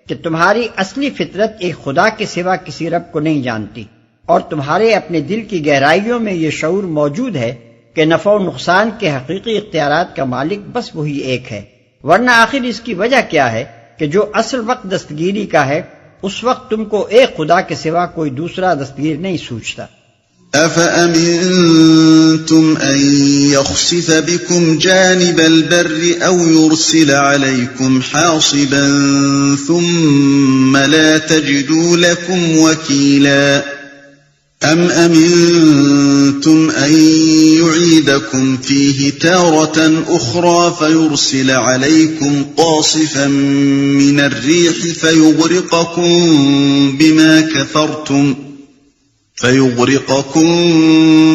کہ تمہاری اصلی فطرت ایک خدا کے سوا کسی رب کو نہیں جانتی اور تمہارے اپنے دل کی گہرائیوں میں یہ شعور موجود ہے کہ نفع و نقصان کے حقیقی اختیارات کا مالک بس وہی ایک ہے، ورنہ آخر اس کی وجہ کیا ہے کہ جو اصل وقت دستگیری کا ہے اس وقت تم کو ایک خدا کے سوا کوئی دوسرا دستگیر نہیں سوچتا۔ أَفَأَمِنْتُمْ أَنْ يَخْسِفَ بِكُمْ جَانِبَ الْبَرِّ أَوْ يُرْسِلَ عَلَيْكُمْ حَاصِبًا ثُمَّ لَا تَجِدُوا لَكُمْ وَكِيلًا أَمْ أَمِنْتُمْ أَنْ يُعِيدَكُمْ فِيهِ تَارَةً أُخْرَى فَيُرْسِلَ عَلَيْكُمْ قَاصِفًا مِنَ الرِّيحِ فَيُغْرِقَكُمْ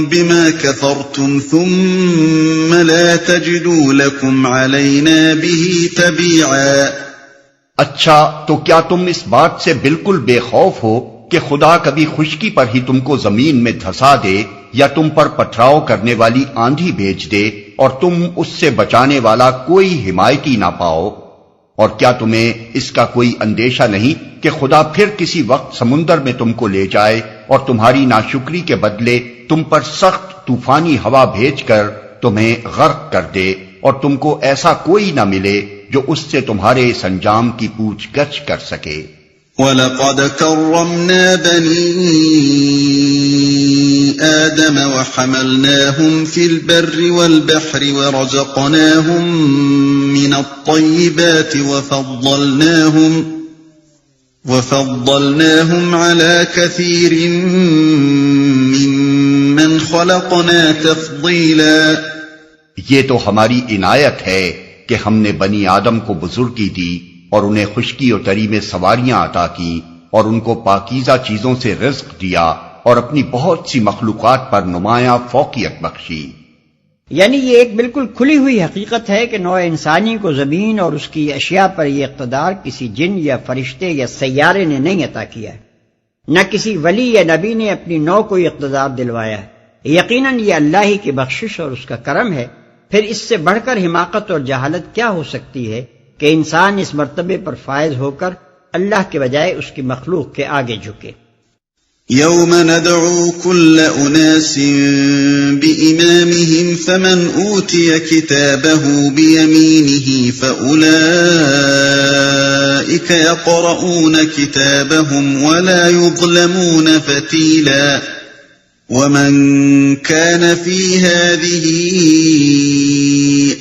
بِمَا كَفَرْتُمْ ثُمَّ لَا تَجِدُوا لَكُمْ عَلَيْنَا بِهِ تَبِيعًا۔ اچھا تو کیا تم اس بات سے بالکل بے خوف ہو کہ خدا کبھی خشکی پر ہی تم کو زمین میں دھسا دے یا تم پر پتھراؤ کرنے والی آندھی بھیج دے اور تم اس سے بچانے والا کوئی حمایتی نہ پاؤ؟ اور کیا تمہیں اس کا کوئی اندیشہ نہیں کہ خدا پھر کسی وقت سمندر میں تم کو لے جائے اور تمہاری ناشکری کے بدلے تم پر سخت طوفانی ہوا بھیج کر تمہیں غرق کر دے اور تم کو ایسا کوئی نہ ملے جو اس سے تمہارے اس انجام کی پوچھ گچھ کر سکے۔ وَلَقَدْ كَرَّمْنَا بَنِي آدَمَ وَحَمَلْنَاهُمْ فِي الْبَرِّ وَالْبَحْرِ وَرَزَقْنَاهُمْ مِنَ الطَّيِّبَاتِ وَفَضَّلْنَاهُمْ عَلَى كَثِيرٍ مِّمَّنْ خَلَقْنَا تَفْضِيلًا۔ یہ تو ہماری عنایت ہے کہ ہم نے بنی آدم کو بزرگی دی اور انہیں خشکی و تری میں سواریاں عطا کی اور ان کو پاکیزہ چیزوں سے رزق دیا اور اپنی بہت سی مخلوقات پر نمایاں فوقیت بخشی۔ یعنی یہ ایک بالکل کھلی ہوئی حقیقت ہے کہ نوع انسانی کو زمین اور اس کی اشیاء پر یہ اقتدار کسی جن یا فرشتے یا سیارے نے نہیں عطا کیا ہے، نہ کسی ولی یا نبی نے اپنی نوع کو یہ اقتدار دلوایا ہے۔ یقیناً یہ اللہ ہی کی بخشش اور اس کا کرم ہے، پھر اس سے بڑھ کر حماقت اور جہالت کیا ہو سکتی ہے کہ انسان اس مرتبے پر فائز ہو کر اللہ کے بجائے اس کی مخلوق کے آگے جھکے۔ يَوْمَ نَدْعُو كُلَّ أُنَاسٍ بِإِمَامِهِمْ فَمَنْ أُوتِيَ كِتَابَهُ بِيَمِينِهِ فَأُولَئِكَ أولئك يقرؤون كتابهم ولا يظلمون فتيلا ومن كان في هذه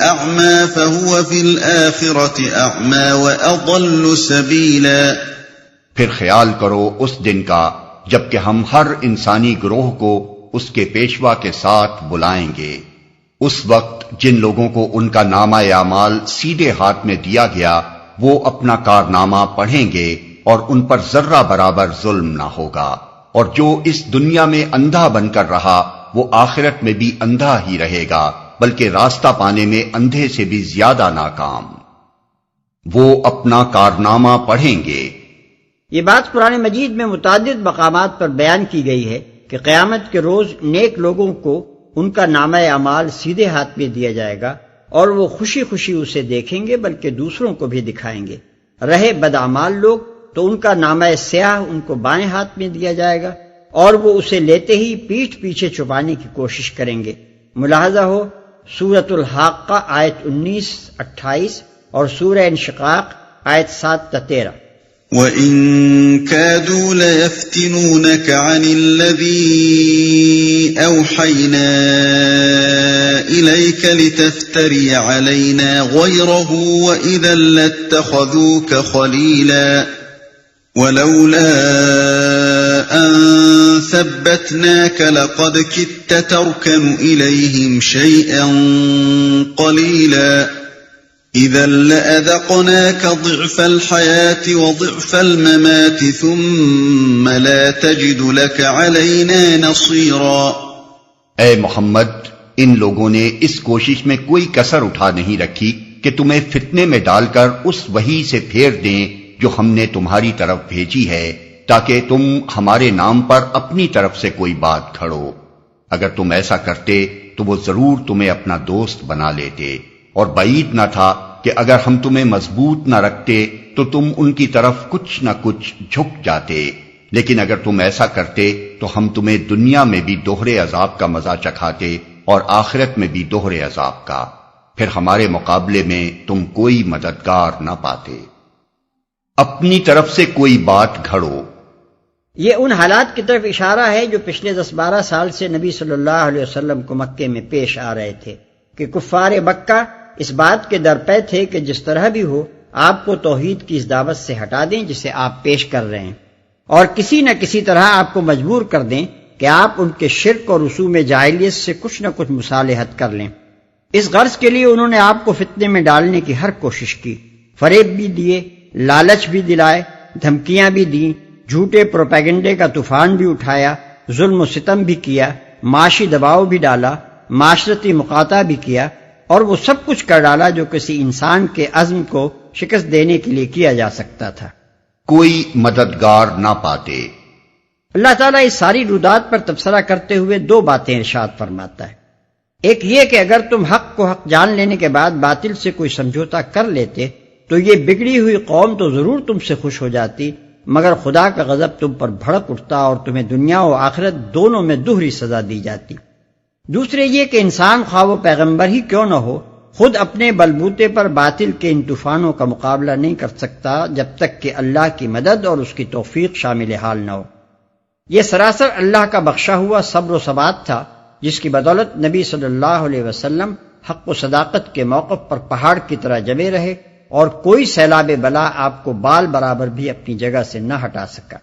أعمى فهو في الآخرة أعمى وأضل سبيلا۔ پھر خیال کرو اس دن کا جبکہ ہم ہر انسانی گروہ کو اس کے پیشوا کے ساتھ بلائیں گے۔ اس وقت جن لوگوں کو ان کا نامہ اعمال سیدھے ہاتھ میں دیا گیا وہ اپنا کارنامہ پڑھیں گے اور ان پر ذرہ برابر ظلم نہ ہوگا، اور جو اس دنیا میں اندھا بن کر رہا وہ آخرت میں بھی اندھا ہی رہے گا، بلکہ راستہ پانے میں اندھے سے بھی زیادہ ناکام۔ وہ اپنا کارنامہ پڑھیں گے۔ یہ بات قرآن مجید میں متعدد مقامات پر بیان کی گئی ہے کہ قیامت کے روز نیک لوگوں کو ان کا نامہ اعمال سیدھے ہاتھ میں دیا جائے گا اور وہ خوشی خوشی اسے دیکھیں گے بلکہ دوسروں کو بھی دکھائیں گے۔ رہے بدعمال لوگ تو ان کا نامہ سیاہ ان کو بائیں ہاتھ میں دیا جائے گا اور وہ اسے لیتے ہی پیٹھ پیچھے چھپانے کی کوشش کریں گے۔ ملاحظہ ہو سورۃ الحاقہ آیت 19-28 اور سورہ انشقاق آیت 7-13۔ وَإِن كَادُوا لَيَفْتِنُونَكَ عَنِ الَّذِي أَوْحَيْنَا إِلَيْكَ لِتَفْتَرِيَ عَلَيْنَا غَيْرَهُ وَإِذًا لَاتَّخَذُوكَ خَلِيلًا وَلَوْلَا أَن ثَبَّتْنَاكَ لَقَدْ كِدتَّ تَرْكَنُ إِلَيْهِمْ شَيْئًا قَلِيلًا إِذًا لَأَذَقْنَاكَ ضِعْفَ الْحَيَاةِ وَضِعْفَ الْمَمَاتِ ثُمَّ لَا تَجِدُ لَكَ عَلَيْنَا نَصِيرًا۔ اے محمد، ان لوگوں نے اس کوشش میں کوئی کسر اٹھا نہیں رکھی کہ تمہیں فتنے میں ڈال کر اس وحی سے پھیر دیں جو ہم نے تمہاری طرف بھیجی ہے، تاکہ تم ہمارے نام پر اپنی طرف سے کوئی بات کھڑو۔ اگر تم ایسا کرتے تو وہ ضرور تمہیں اپنا دوست بنا لیتے، اور بعید نہ تھا کہ اگر ہم تمہیں مضبوط نہ رکھتے تو تم ان کی طرف کچھ نہ کچھ جھک جاتے، لیکن اگر تم ایسا کرتے تو ہم تمہیں دنیا میں بھی دوہرے عذاب کا مزہ چکھاتے اور آخرت میں بھی دوہرے عذاب کا، پھر ہمارے مقابلے میں تم کوئی مددگار نہ پاتے۔ اپنی طرف سے کوئی بات گھڑو۔ یہ ان حالات کی طرف اشارہ ہے جو پچھلے 10-12 سال سے نبی صلی اللہ علیہ وسلم کو مکے میں پیش آ رہے تھے کہ کفار مکہ اس بات کے درپے تھے کہ جس طرح بھی ہو آپ کو توحید کی اس دعوت سے ہٹا دیں جسے آپ پیش کر رہے ہیں، اور کسی نہ کسی طرح آپ کو مجبور کر دیں کہ آپ ان کے شرک اور رسوم جاہلیت سے کچھ نہ کچھ مصالحت کر لیں۔ اس غرض کے لیے انہوں نے آپ کو فتنے میں ڈالنے کی ہر کوشش کی، فریب بھی دیے، لالچ بھی دلائے، دھمکیاں بھی دیں، جھوٹے پروپیگنڈے کا طوفان بھی اٹھایا، ظلم و ستم بھی کیا، معاشی دباؤ بھی ڈالا، معاشرتی مقاطعہ بھی کیا، اور وہ سب کچھ کر ڈالا جو کسی انسان کے عزم کو شکست دینے کے لیے کیا جا سکتا تھا۔ کوئی مددگار نہ پاتے۔ اللہ تعالیٰ اس ساری رودات پر تبصرہ کرتے ہوئے 2 باتیں ارشاد فرماتا ہے۔ ایک یہ کہ اگر تم حق کو حق جان لینے کے بعد باطل سے کوئی سمجھوتا کر لیتے تو یہ بگڑی ہوئی قوم تو ضرور تم سے خوش ہو جاتی، مگر خدا کا غضب تم پر بھڑک اٹھتا اور تمہیں دنیا و آخرت دونوں میں دوہری سزا دی جاتی۔ دوسرے یہ کہ انسان خواہ وہ پیغمبر ہی کیوں نہ ہو، خود اپنے بلبوتے پر باطل کے ان طوفانوں کا مقابلہ نہیں کر سکتا جب تک کہ اللہ کی مدد اور اس کی توفیق شامل حال نہ ہو۔ یہ سراسر اللہ کا بخشا ہوا صبر و ثبات تھا جس کی بدولت نبی صلی اللہ علیہ وسلم حق و صداقت کے موقف پر پہاڑ کی طرح جمے رہے اور کوئی سیلاب بلا آپ کو بال برابر بھی اپنی جگہ سے نہ ہٹا سکا۔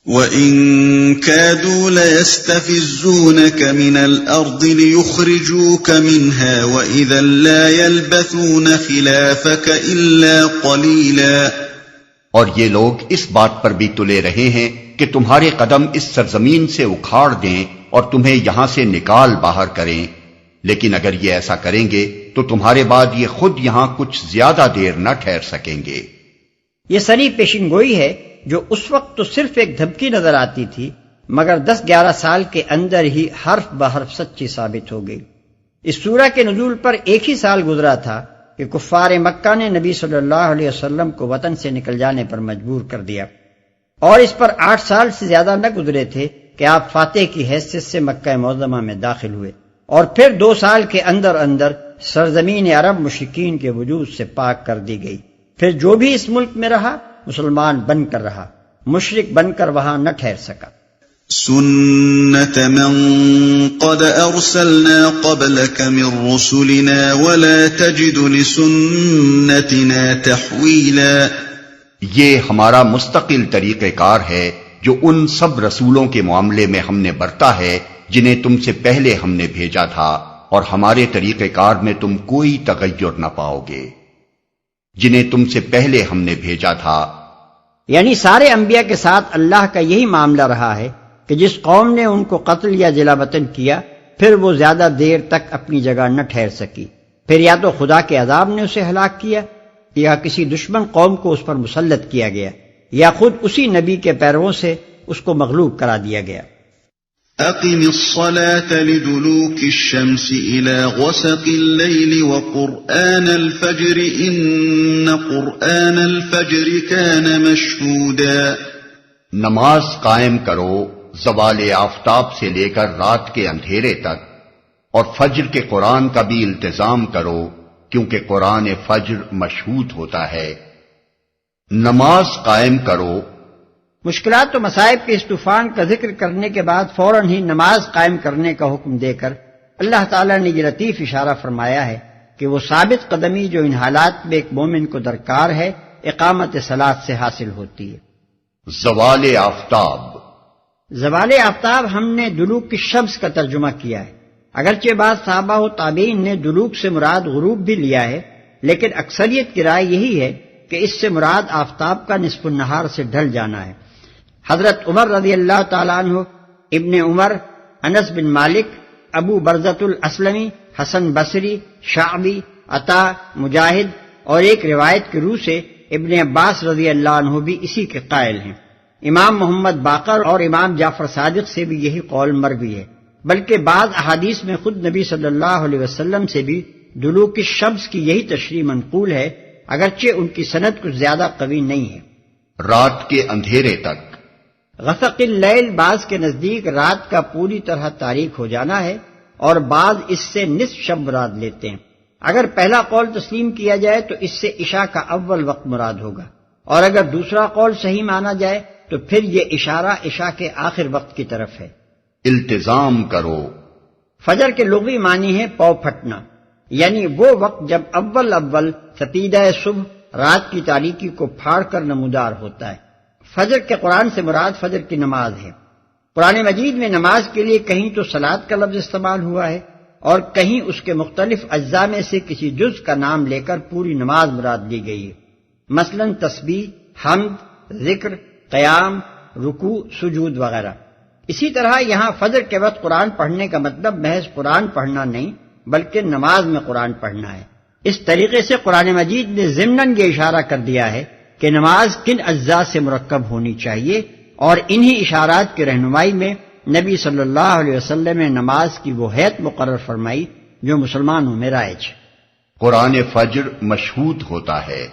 وَإِن كَادُوا لَيَسْتَفِزُّونَكَ مِنَ الْأَرْضِ لِيُخْرِجُوكَ مِنْهَا وَإِذًا لَا يَلْبَثُونَ خِلَافَكَ إِلَّا قَلِيلًا۔ اور یہ لوگ اس بات پر بھی تلے رہے ہیں کہ تمہارے قدم اس سرزمین سے اکھاڑ دیں اور تمہیں یہاں سے نکال باہر کریں، لیکن اگر یہ ایسا کریں گے تو تمہارے بعد یہ خود یہاں کچھ زیادہ دیر نہ ٹھہر سکیں گے۔ یہ صریح پیشن گوئی ہے جو اس وقت تو صرف ایک دھمکی نظر آتی تھی، مگر 10-11 سال کے اندر ہی حرف بحرف سچی ثابت ہو گئی۔ اس سورہ کے نزول پر 1 ہی سال گزرا تھا کہ کفار مکہ نے نبی صلی اللہ علیہ وسلم کو وطن سے نکل جانے پر مجبور کر دیا، اور اس پر 8 سال سے زیادہ نہ گزرے تھے کہ آپ فاتح کی حیثیت سے مکہ معظمہ میں داخل ہوئے، اور پھر 2 سال کے اندر اندر سرزمین عرب مشرکین کے وجود سے پاک کر دی گئی۔ پھر جو بھی اس ملک میں رہا مسلمان بن کر رہا، مشرک بن کر وہاں نہ ٹھہر سکا۔ سنت من قد ارسلنا قبلك من رسلنا ولا تجد لسنتنا تحویلا، یہ ہمارا مستقل طریقہ کار ہے جو ان سب رسولوں کے معاملے میں ہم نے برتا ہے جنہیں تم سے پہلے ہم نے بھیجا تھا، اور ہمارے طریقہ کار میں تم کوئی تغیر نہ پاؤ گے جنہیں تم سے پہلے ہم نے بھیجا تھا۔ یعنی سارے انبیاء کے ساتھ اللہ کا یہی معاملہ رہا ہے کہ جس قوم نے ان کو قتل یا جلا وطن کیا، پھر وہ زیادہ دیر تک اپنی جگہ نہ ٹھہر سکی، پھر یا تو خدا کے عذاب نے اسے ہلاک کیا، یا کسی دشمن قوم کو اس پر مسلط کیا گیا، یا خود اسی نبی کے پیرووں سے اس کو مغلوب کرا دیا گیا۔ اقم الصلاة لدلوك الشمس الى غسق الليل وقرآن الفجر ان قرآن الفجر كان مشهودا، نماز قائم کرو زوال آفتاب سے لے کر رات کے اندھیرے تک، اور فجر کے قرآن کا بھی التزام کرو کیونکہ قرآن فجر مشہود ہوتا ہے۔ نماز قائم کرو۔ مشکلات و مصائب کے اس طوفان کا ذکر کرنے کے بعد فوراً ہی نماز قائم کرنے کا حکم دے کر اللہ تعالیٰ نے یہ لطیف اشارہ فرمایا ہے کہ وہ ثابت قدمی جو ان حالات میں ایک مومن کو درکار ہے، اقامت صلاۃ سے حاصل ہوتی ہے۔ زوال آفتاب، زوال آفتاب ہم نے دلوک کی شمس کا ترجمہ کیا ہے، اگرچہ بعض صحابہ و تابعین نے دلوک سے مراد غروب بھی لیا ہے، لیکن اکثریت کی رائے یہی ہے کہ اس سے مراد آفتاب کا نصف النہار سے ڈھل جانا ہے۔ حضرت عمر رضی اللہ تعالیٰ عنہ، ابن عمر، انس بن مالک، ابو برزۃ الاسلمی، حسن بصری، شعبی، عطا، مجاہد اور ایک روایت کی روح سے ابن عباس رضی اللہ عنہ بھی اسی کے قائل ہیں۔ امام محمد باقر اور امام جعفر صادق سے بھی یہی قول مروی ہے، بلکہ بعض احادیث میں خود نبی صلی اللہ علیہ وسلم سے بھی دلوک الشمس کی یہی تشریح منقول ہے، اگرچہ ان کی سند کچھ زیادہ قوی نہیں ہے۔ رات کے اندھیرے تک، غسق اللیل بعض کے نزدیک رات کا پوری طرح تاریک ہو جانا ہے، اور بعض اس سے نصف شب مراد لیتے ہیں۔ اگر پہلا قول تسلیم کیا جائے تو اس سے عشاء کا اول وقت مراد ہوگا، اور اگر دوسرا قول صحیح مانا جائے تو پھر یہ اشارہ عشاء کے آخر وقت کی طرف ہے۔ التزام کرو، فجر کے لغوی معنی ہے پاؤ پھٹنا، یعنی وہ وقت جب اول ستیدہ صبح رات کی تاریکی کو پھاڑ کر نمودار ہوتا ہے۔ فجر کے قرآن سے مراد فجر کی نماز ہے۔ قرآن مجید میں نماز کے لیے کہیں تو صلاۃ کا لفظ استعمال ہوا ہے، اور کہیں اس کے مختلف اجزاء میں سے کسی جز کا نام لے کر پوری نماز مراد لی گئی ہے، مثلا تسبیح، حمد، ذکر، قیام، رکوع، سجود وغیرہ۔ اسی طرح یہاں فجر کے وقت قرآن پڑھنے کا مطلب محض قرآن پڑھنا نہیں بلکہ نماز میں قرآن پڑھنا ہے۔ اس طریقے سے قرآن مجید نے ضمناً یہ اشارہ کر دیا ہے کہ نماز کن اجزاء سے مرکب ہونی چاہیے، اور انہی اشارات کی رہنمائی میں نبی صلی اللہ علیہ وسلم نے نماز کی وہ حیت مقرر فرمائی جو مسلمانوں میں رائج ہے۔ قرآن فجر مشہود ہوتا ہے۔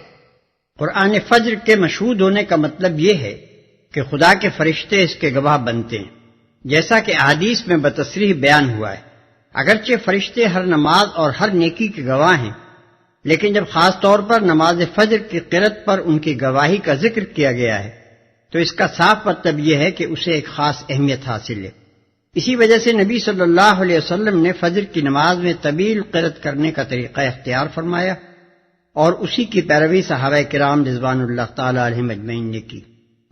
قرآن فجر کے مشہود ہونے کا مطلب یہ ہے کہ خدا کے فرشتے اس کے گواہ بنتے ہیں، جیسا کہ احادیث میں بتصریح بیان ہوا ہے۔ اگرچہ فرشتے ہر نماز اور ہر نیکی کے گواہ ہیں، لیکن جب خاص طور پر نماز فجر کی قرأت پر ان کی گواہی کا ذکر کیا گیا ہے تو اس کا صاف مطلب یہ ہے کہ اسے ایک خاص اہمیت حاصل ہے۔ اسی وجہ سے نبی صلی اللہ علیہ وسلم نے فجر کی نماز میں طویل قرأت کرنے کا طریقہ اختیار فرمایا، اور اسی کی پیروی صحابہ کرام رضوان اللہ تعالی علیہم اجمعین نے کی،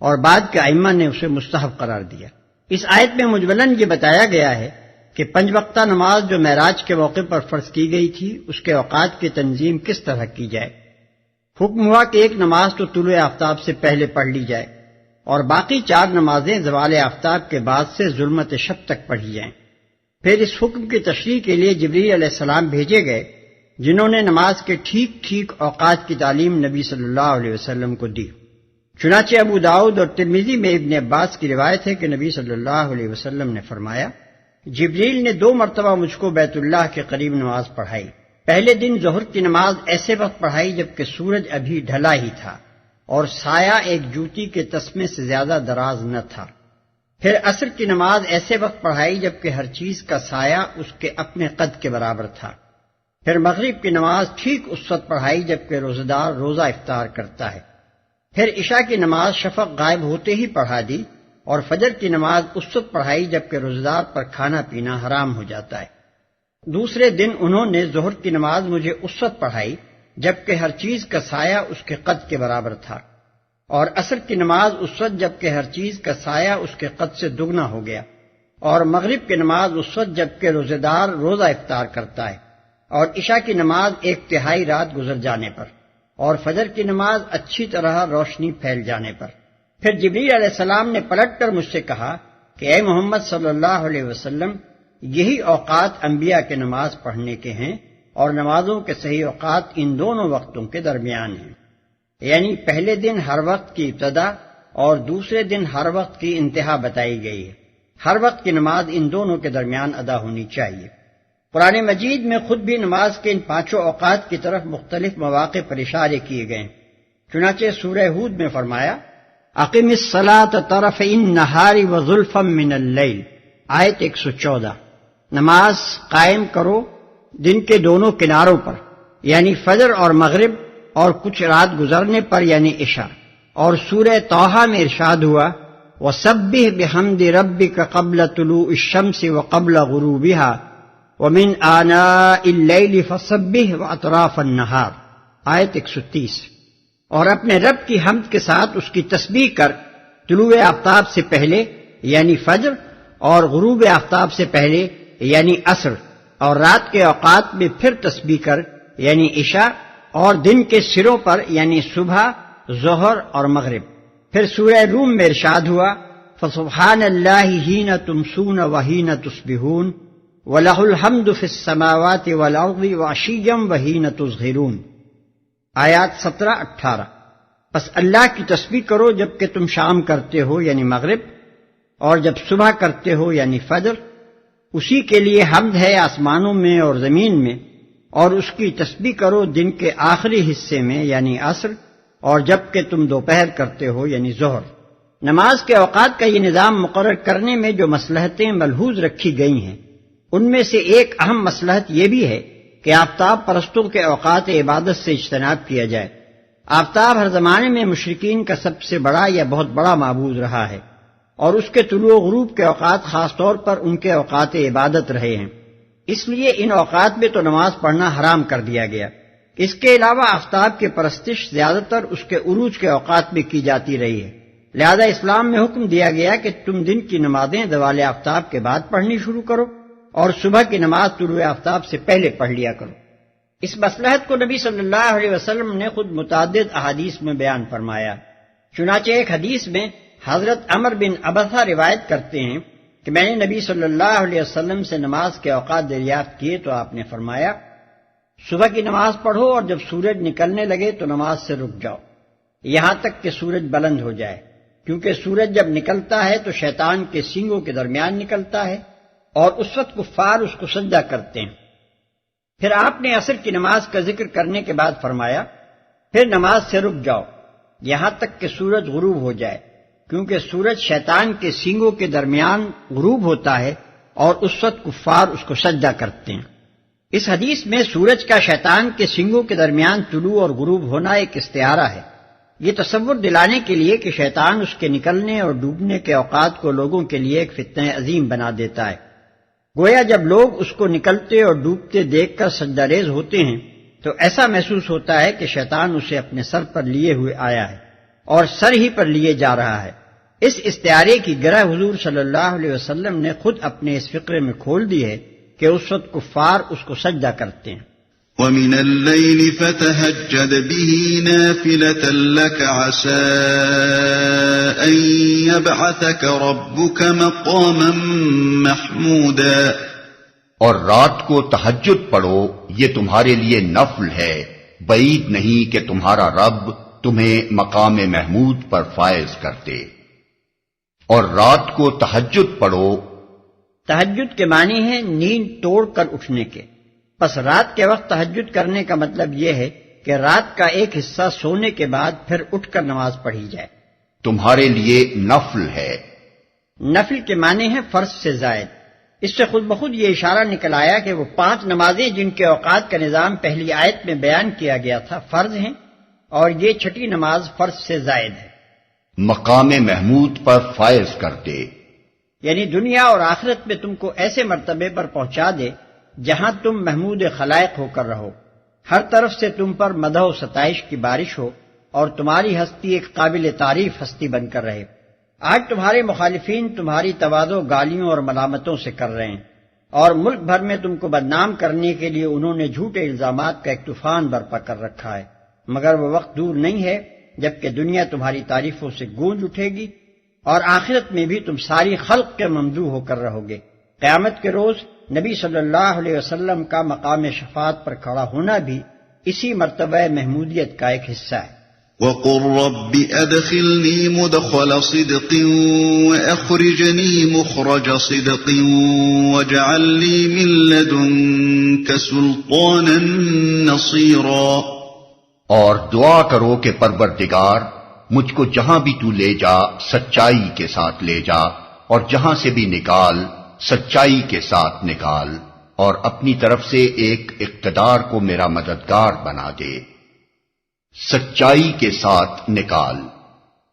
اور بعد کے ائمہ نے اسے مستحب قرار دیا۔ اس آیت میں مجملاً یہ بتایا گیا ہے کہ 5 وقتہ نماز جو معراج کے موقع پر فرض کی گئی تھی اس کے اوقات کی تنظیم کس طرح کی جائے۔ حکم ہوا کہ ایک نماز تو طلوع آفتاب سے پہلے پڑھ لی جائے، اور باقی 4 نمازیں زوال آفتاب کے بعد سے ظلمت شب تک پڑھی جائیں۔ پھر اس حکم کی تشریح کے لیے جبریل علیہ السلام بھیجے گئے، جنہوں نے نماز کے ٹھیک اوقات کی تعلیم نبی صلی اللہ علیہ وسلم کو دی۔ چنانچہ ابو داؤد اور ترمذی میں ابن عباس کی روایت ہے کہ نبی صلی اللہ علیہ وسلم نے فرمایا، جبریل نے 2 مرتبہ مجھ کو بیت اللہ کے قریب نماز پڑھائی۔ پہلے دن ظہر کی نماز ایسے وقت پڑھائی جبکہ سورج ابھی ڈھلا ہی تھا اور سایہ ایک جوتی کے تسمے سے زیادہ دراز نہ تھا۔ پھر عصر کی نماز ایسے وقت پڑھائی جبکہ ہر چیز کا سایہ اس کے اپنے قد کے برابر تھا۔ پھر مغرب کی نماز ٹھیک اس وقت پڑھائی جبکہ روزہ دار روزہ افطار کرتا ہے۔ پھر عشاء کی نماز شفق غائب ہوتے ہی پڑھا دی، اور فجر کی نماز اس وقت پڑھائی جبکہ روزہ دار پر کھانا پینا حرام ہو جاتا ہے۔ دوسرے دن انہوں نے ظہر کی نماز مجھے اس وقت پڑھائی جبکہ ہر چیز کا سایہ اس کے قد کے برابر تھا، اور عصر کی نماز اس وقت جبکہ ہر چیز کا سایہ اس کے قد سے دگنا ہو گیا، اور مغرب کی نماز اس وقت جبکہ روزہ دار روزہ افطار کرتا ہے، اور عشاء کی نماز 1/3 رات گزر جانے پر، اور فجر کی نماز اچھی طرح روشنی پھیل جانے پر۔ پھر جبریل علیہ السلام نے پلٹ کر مجھ سے کہا کہ اے محمد صلی اللہ علیہ وسلم، یہی اوقات انبیاء کے نماز پڑھنے کے ہیں، اور نمازوں کے صحیح اوقات ان دونوں وقتوں کے درمیان ہیں، یعنی پہلے دن ہر وقت کی ابتدا اور دوسرے دن ہر وقت کی انتہا بتائی گئی ہے۔ ہر وقت کی نماز ان دونوں کے درمیان ادا ہونی چاہیے۔ قرآن مجید میں خود بھی نماز کے ان 5 اوقات کی طرف مختلف مواقع پر اشارے کیے گئے ہیں۔ چنانچہ سورہ ہود میں فرمایا اقم الصلاۃ طرفی النہار وزلفا من اللیل، آیت 114، نماز قائم کرو دن کے دونوں کناروں پر، یعنی فجر اور مغرب، اور کچھ رات گزرنے پر یعنی عشاء۔ اور سورہ طٰہٰ میں ارشاد ہوا وَسَبِّحْ بِحَمْدِ رَبِّكَ قَبْلَ طُلُوعِ الشَّمْسِ وَقَبْلَ غُرُوبِهَا وَمِنْ آنَاءِ اللَّيْلِ فَسَبِّحْ وَأَطْرَافَ النَّهَارِ، آیت 130، اور اپنے رب کی حمد کے ساتھ اس کی تسبیح کر طلوع آفتاب سے پہلے یعنی فجر، اور غروب آفتاب سے پہلے یعنی عصر، اور رات کے اوقات میں پھر تسبیح کر یعنی عشاء، اور دن کے سروں پر یعنی صبح، ظہر اور مغرب۔ پھر سورہ روم میں ارشاد ہوا فسبحان اللہ حین تمسون وحین تصبحون وَلَهُ الْحَمْدُ فِي السَّمَاوَاتِ وَالْأَرْضِ وَعَشِيًّا وَحِينَ تُظْهِرُونَ، آیات 17-18۔ پس اللہ کی تسبیح کرو جبکہ تم شام کرتے ہو یعنی مغرب، اور جب صبح کرتے ہو یعنی فجر۔ اسی کے لیے حمد ہے آسمانوں میں اور زمین میں، اور اس کی تسبیح کرو دن کے آخری حصے میں یعنی عصر، اور جبکہ تم دوپہر کرتے ہو یعنی ظہر۔ نماز کے اوقات کا یہ نظام مقرر کرنے میں جو مصلحتیں ملحوظ رکھی گئی ہیں، ان میں سے ایک اہم مصلحت یہ بھی ہے کہ آفتاب پرستوں کے اوقات عبادت سے اجتناب کیا جائے۔ آفتاب ہر زمانے میں مشرکین کا سب سے بڑا یا بہت بڑا معبود رہا ہے، اور اس کے طلوع و غروب کے اوقات خاص طور پر ان کے اوقات عبادت رہے ہیں، اس لیے ان اوقات میں تو نماز پڑھنا حرام کر دیا گیا۔ اس کے علاوہ آفتاب کی پرستش زیادہ تر اس کے عروج کے اوقات میں کی جاتی رہی ہے، لہذا اسلام میں حکم دیا گیا کہ تم دن کی نمازیں زوال آفتاب کے بعد پڑھنی شروع کرو، اور صبح کی نماز طلوع آفتاب سے پہلے پڑھ لیا کرو۔ اس مصلحت کو نبی صلی اللہ علیہ وسلم نے خود متعدد احادیث میں بیان فرمایا۔ چنانچہ ایک حدیث میں حضرت عمر بن عبثہ روایت کرتے ہیں کہ میں نے نبی صلی اللہ علیہ وسلم سے نماز کے اوقات دریافت کیے تو آپ نے فرمایا صبح کی نماز پڑھو، اور جب سورج نکلنے لگے تو نماز سے رک جاؤ یہاں تک کہ سورج بلند ہو جائے، کیونکہ سورج جب نکلتا ہے تو شیطان کے سینگوں کے درمیان نکلتا ہے، اور اس وقت کفار اس کو سجدہ کرتے ہیں۔ پھر آپ نے عصر کی نماز کا ذکر کرنے کے بعد فرمایا پھر نماز سے رک جاؤ یہاں تک کہ سورج غروب ہو جائے، کیونکہ سورج شیطان کے سینگوں کے درمیان غروب ہوتا ہے، اور اس وقت کفار اس کو سجدہ کرتے ہیں۔ اس حدیث میں سورج کا شیطان کے سینگوں کے درمیان طلوع اور غروب ہونا ایک استعارہ ہے، یہ تصور دلانے کے لیے کہ شیطان اس کے نکلنے اور ڈوبنے کے اوقات کو لوگوں کے لیے ایک فتنہ عظیم بنا دیتا ہے۔ گویا جب لوگ اس کو نکلتے اور ڈوبتے دیکھ کر سجدہ ریز ہوتے ہیں تو ایسا محسوس ہوتا ہے کہ شیطان اسے اپنے سر پر لیے ہوئے آیا ہے اور سر ہی پر لیے جا رہا ہے۔ اس استعارے کی گرہ حضور صلی اللہ علیہ وسلم نے خود اپنے اس فقرے میں کھول دی ہے کہ اس وقت کفار اس کو سجدہ کرتے ہیں۔ وَمِنَ اللَّيْلِ فَتَهَجَّدْ بِهِ نَافِلَةً لَكَ عَسَىٰ أَن يَبْعَثَكَ رَبُّكَ مَقَامًا مَحْمُودًا، اور رات کو تہجد پڑھو، یہ تمہارے لیے نفل ہے، بعید نہیں کہ تمہارا رب تمہیں مقام محمود پر فائز کرتے۔ اور رات کو تہجد پڑھو، تہجد کے معنی ہے نیند توڑ کر اٹھنے کے، پس رات کے وقت تہجد کرنے کا مطلب یہ ہے کہ رات کا ایک حصہ سونے کے بعد پھر اٹھ کر نماز پڑھی جائے۔ تمہارے لیے نفل ہے۔ نفل کے معنی ہے فرض سے زائد۔ اس سے خود بخود یہ اشارہ نکل آیا کہ وہ 5 نمازیں جن کے اوقات کا نظام پہلی آیت میں بیان کیا گیا تھا فرض ہیں، اور یہ چھٹی نماز فرض سے زائد ہے۔ مقام محمود پر فائز کر دے، یعنی دنیا اور آخرت میں تم کو ایسے مرتبے پر پہنچا دے جہاں تم محمود خلائق ہو کر رہو، ہر طرف سے تم پر مدح و ستائش کی بارش ہو اور تمہاری ہستی ایک قابل تعریف ہستی بن کر رہے۔ آج تمہارے مخالفین تمہاری تواضع گالیوں اور ملامتوں سے کر رہے ہیں، اور ملک بھر میں تم کو بدنام کرنے کے لیے انہوں نے جھوٹے الزامات کا ایک طوفان برپا کر رکھا ہے، مگر وہ وقت دور نہیں ہے جبکہ دنیا تمہاری تعریفوں سے گونج اٹھے گی اور آخرت میں بھی تم ساری خلق کے ممدوح ہو کر رہو گے۔ قیامت کے روز نبی صلی اللہ علیہ وسلم کا مقام شفاعت پر کھڑا ہونا بھی اسی مرتبہ محمودیت کا ایک حصہ ہے۔ وَقُلْ رَبِّ أَدْخِلْنِي مُدْخَلَ صِدْقٍ وَأَخْرِجْنِي مُخْرَجَ صِدْقٍ وَاجْعَلْ لِي مِن لَّدُنكَ سُلْطَانًا نَّصِيرًا۔ اور دعا کرو کہ پروردگار مجھ کو جہاں بھی تو لے جا سچائی کے ساتھ لے جا، اور جہاں سے بھی نکال سچائی کے ساتھ نکال، اور اپنی طرف سے ایک اقتدار کو میرا مددگار بنا دے، سچائی کے ساتھ نکال۔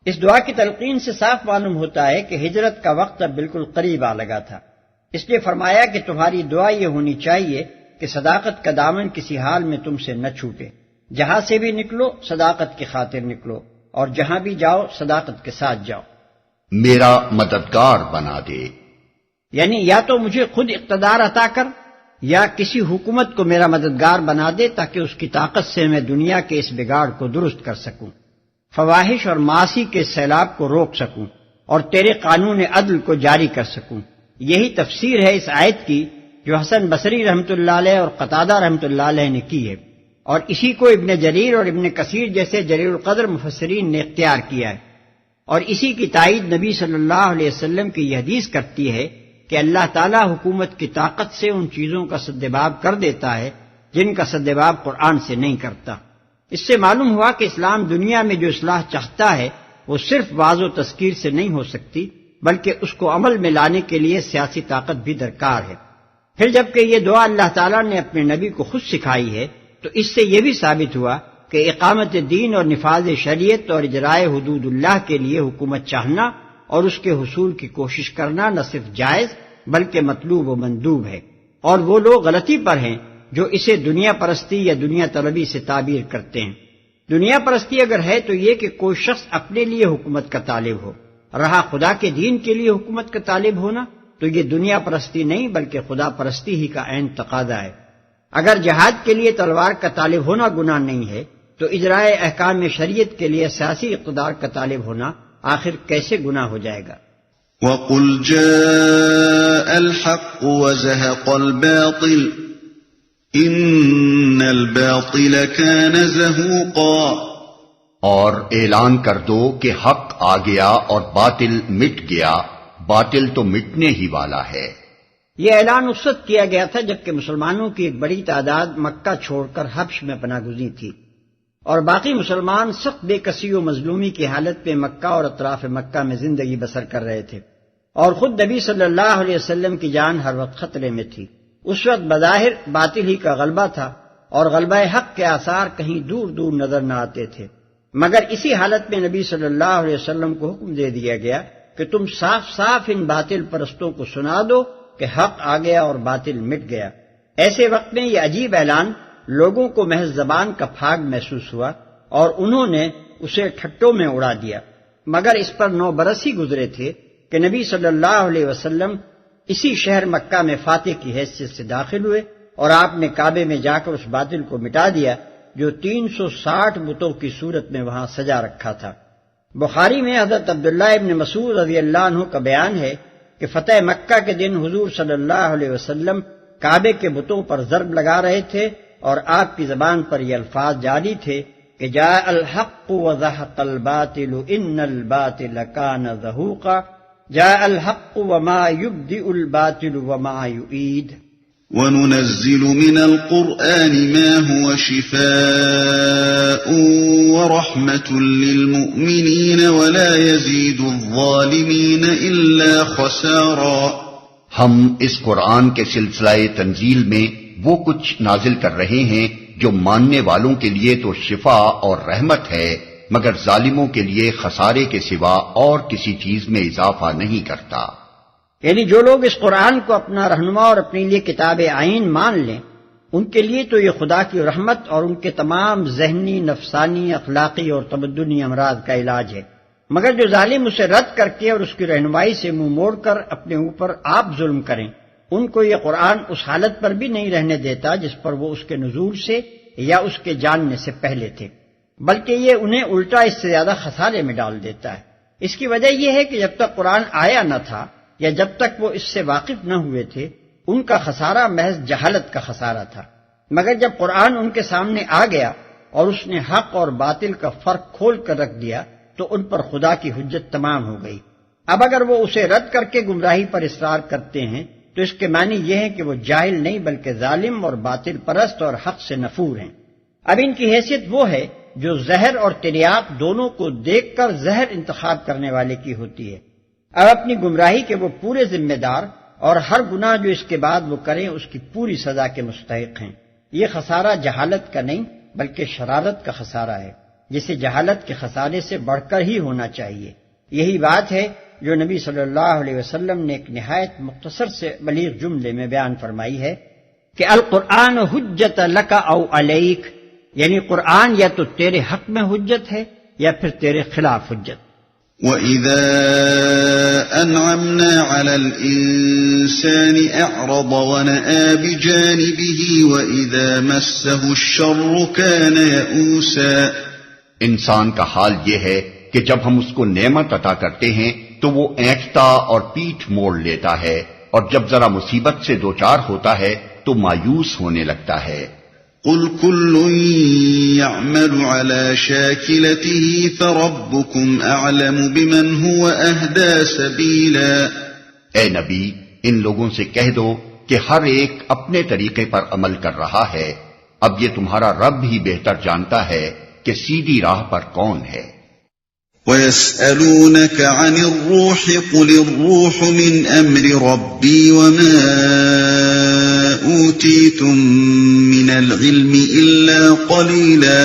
اس دعا کی تلقین سے صاف معلوم ہوتا ہے کہ ہجرت کا وقت اب بالکل قریب آ لگا تھا، اس لیے فرمایا کہ تمہاری دعا یہ ہونی چاہیے کہ صداقت کا دامن کسی حال میں تم سے نہ چھوٹے، جہاں سے بھی نکلو صداقت کی خاطر نکلو، اور جہاں بھی جاؤ صداقت کے ساتھ جاؤ۔ میرا مددگار بنا دے، یعنی یا تو مجھے خود اقتدار عطا کر یا کسی حکومت کو میرا مددگار بنا دے تاکہ اس کی طاقت سے میں دنیا کے اس بگاڑ کو درست کر سکوں، فواحش اور معاصی کے سیلاب کو روک سکوں، اور تیرے قانون عدل کو جاری کر سکوں۔ یہی تفسیر ہے اس آیت کی جو حسن بصری رحمۃ اللہ علیہ اور قتادہ رحمۃ اللہ علیہ نے کی ہے، اور اسی کو ابن جریر اور ابن کثیر جیسے جلیل القدر مفسرین نے اختیار کیا ہے، اور اسی کی تائید نبی صلی اللہ علیہ وسلم کی یہ حدیث کرتی ہے کہ اللہ تعالیٰ حکومت کی طاقت سے ان چیزوں کا سدباب کر دیتا ہے جن کا سدباب قرآن سے نہیں کرتا۔ اس سے معلوم ہوا کہ اسلام دنیا میں جو اصلاح چاہتا ہے وہ صرف واضح و تذکیر سے نہیں ہو سکتی، بلکہ اس کو عمل میں لانے کے لیے سیاسی طاقت بھی درکار ہے۔ پھر جبکہ یہ دعا اللہ تعالیٰ نے اپنے نبی کو خود سکھائی ہے تو اس سے یہ بھی ثابت ہوا کہ اقامت دین اور نفاذ شریعت اور اجرائے حدود اللہ کے لیے حکومت چاہنا اور اس کے حصول کی کوشش کرنا نہ صرف جائز بلکہ مطلوب و مندوب ہے، اور وہ لوگ غلطی پر ہیں جو اسے دنیا پرستی یا دنیا طلبی سے تعبیر کرتے ہیں۔ دنیا پرستی اگر ہے تو یہ کہ کوئی شخص اپنے لیے حکومت کا طالب ہو، رہا خدا کے دین کے لیے حکومت کا طالب ہونا تو یہ دنیا پرستی نہیں بلکہ خدا پرستی ہی کا عین تقاضا ہے۔ اگر جہاد کے لیے تلوار کا طالب ہونا گناہ نہیں ہے تو اجرائے احکام شریعت کے لیے سیاسی اقتدار کا طالب ہونا آخر کیسے گناہ ہو جائے گا؟ وَقُلْ جَاءَ الْحَقُّ وَزَهَقَ الْبَاطِلُ إِنَّ الْبَاطِلَ كَانَ زَهُوقًا، اور اعلان کر دو کہ حق آ گیا اور باطل مٹ گیا، باطل تو مٹنے ہی والا ہے۔ یہ اعلان اس وقت کیا گیا تھا جبکہ مسلمانوں کی ایک بڑی تعداد مکہ چھوڑ کر حبش میں پناہ گزین تھی، اور باقی مسلمان سخت بے کسی و مظلومی کی حالت میں مکہ اور اطراف مکہ میں زندگی بسر کر رہے تھے، اور خود نبی صلی اللہ علیہ وسلم کی جان ہر وقت خطرے میں تھی۔ اس وقت بظاہر باطل ہی کا غلبہ تھا اور غلبہ حق کے آثار کہیں دور دور نظر نہ آتے تھے، مگر اسی حالت میں نبی صلی اللہ علیہ وسلم کو حکم دے دیا گیا کہ تم صاف صاف ان باطل پرستوں کو سنا دو کہ حق آ گیا اور باطل مٹ گیا۔ ایسے وقت میں یہ عجیب اعلان لوگوں کو محض زبان کا پھاگ محسوس ہوا اور انہوں نے اسے ٹھٹوں میں اڑا دیا، مگر اس پر 9 برس ہی گزرے تھے کہ نبی صلی اللہ علیہ وسلم اسی شہر مکہ میں فاتح کی حیثیت سے داخل ہوئے، اور آپ نے کعبے میں جا کر اس باطل کو مٹا دیا جو 360 بتوں کی صورت میں وہاں سجا رکھا تھا۔ بخاری میں حضرت عبداللہ ابن مسعود رضی اللہ عنہ کا بیان ہے کہ فتح مکہ کے دن حضور صلی اللہ علیہ وسلم کعبے کے بتوں پر ضرب لگا رہے تھے اور آپ کی زبان پر یہ الفاظ جاری تھے کہ جاء الحق وزهق الباطل ان الباطل كان زهوقا، جاء الحق وما يبدئ الباطل وما يعيد، وَنُنَزِّلُ مِنَ الْقُرْآنِ مَا هُوَ شِفَاءٌ وَرَحْمَةٌ لِّلْمُؤْمِنِينَ وَلَا يَزِيدُ الظَّالِمِينَ إِلَّا خَسَارًا۔ ہم اس قرآن کے سلسلہ تنزیل میں وہ کچھ نازل کر رہے ہیں جو ماننے والوں کے لیے تو شفا اور رحمت ہے، مگر ظالموں کے لیے خسارے کے سوا اور کسی چیز میں اضافہ نہیں کرتا۔ یعنی جو لوگ اس قرآن کو اپنا رہنما اور اپنے لیے کتاب عین مان لیں، ان کے لیے تو یہ خدا کی رحمت اور ان کے تمام ذہنی، نفسانی، اخلاقی اور تمدنی امراض کا علاج ہے، مگر جو ظالم اسے رد کر کے اور اس کی رہنمائی سے منہ موڑ کر اپنے اوپر آپ ظلم کریں، ان کو یہ قرآن اس حالت پر بھی نہیں رہنے دیتا جس پر وہ اس کے نزول سے یا اس کے جاننے سے پہلے تھے، بلکہ یہ انہیں الٹا اس سے زیادہ خسارے میں ڈال دیتا ہے۔ اس کی وجہ یہ ہے کہ جب تک قرآن آیا نہ تھا یا جب تک وہ اس سے واقف نہ ہوئے تھے، ان کا خسارہ محض جہالت کا خسارہ تھا، مگر جب قرآن ان کے سامنے آ گیا اور اس نے حق اور باطل کا فرق کھول کر رکھ دیا تو ان پر خدا کی حجت تمام ہو گئی۔ اب اگر وہ اسے رد کر کے گمراہی پر اصرار کرتے ہیں تو اس کے معنی یہ ہے کہ وہ جاہل نہیں بلکہ ظالم اور باطل پرست اور حق سے نفور ہیں۔ اب ان کی حیثیت وہ ہے جو زہر اور تریاق دونوں کو دیکھ کر زہر انتخاب کرنے والے کی ہوتی ہے۔ اب اپنی گمراہی کے وہ پورے ذمہ دار اور ہر گناہ جو اس کے بعد وہ کریں اس کی پوری سزا کے مستحق ہیں۔ یہ خسارہ جہالت کا نہیں بلکہ شرارت کا خسارہ ہے، جسے جہالت کے خسارے سے بڑھ کر ہی ہونا چاہیے۔ یہی بات ہے جو نبی صلی اللہ علیہ وسلم نے ایک نہایت مختصر سے بلیغ جملے میں بیان فرمائی ہے کہ القرآن حجت لک او علیک، یعنی قرآن یا تو تیرے حق میں حجت ہے یا پھر تیرے خلاف حجت۔ وَإِذَا أَنْعَمْنَا عَلَى الْإِنسَانِ أَعْرَضَ وَنَأَىٰ بِجَانِبِهِ وَإِذَا مَسَّهُ الشَّرُّ كَانَ يَئُوسًا۔ انسان کا حال یہ ہے کہ جب ہم اس کو نعمت عطا کرتے ہیں تو وہ اینٹتا اور پیٹھ موڑ لیتا ہے، اور جب ذرا مصیبت سے دوچار ہوتا ہے تو مایوس ہونے لگتا ہے۔ قُلْ كُلٌّ يَعْمَلُ عَلَى شَاكِلَتِهِ فَرَبُّكُمْ أَعْلَمُ بِمَنْ هُوَ أَهْدَىٰ سَبِيلًا۔ اے نبی، ان لوگوں سے کہہ دو کہ ہر ایک اپنے طریقے پر عمل کر رہا ہے، اب یہ تمہارا رب ہی بہتر جانتا ہے کہ سیدھی راہ پر کون ہے۔ وَيَسْأَلُونَكَ عَنِ الرُّوحِ قُلِ الرُّوحُ مِنْ أَمْرِ رَبِّي وَمَا أُوتِيتُم مِّنَ الْعِلْمِ إِلَّا قَلِيلًا۔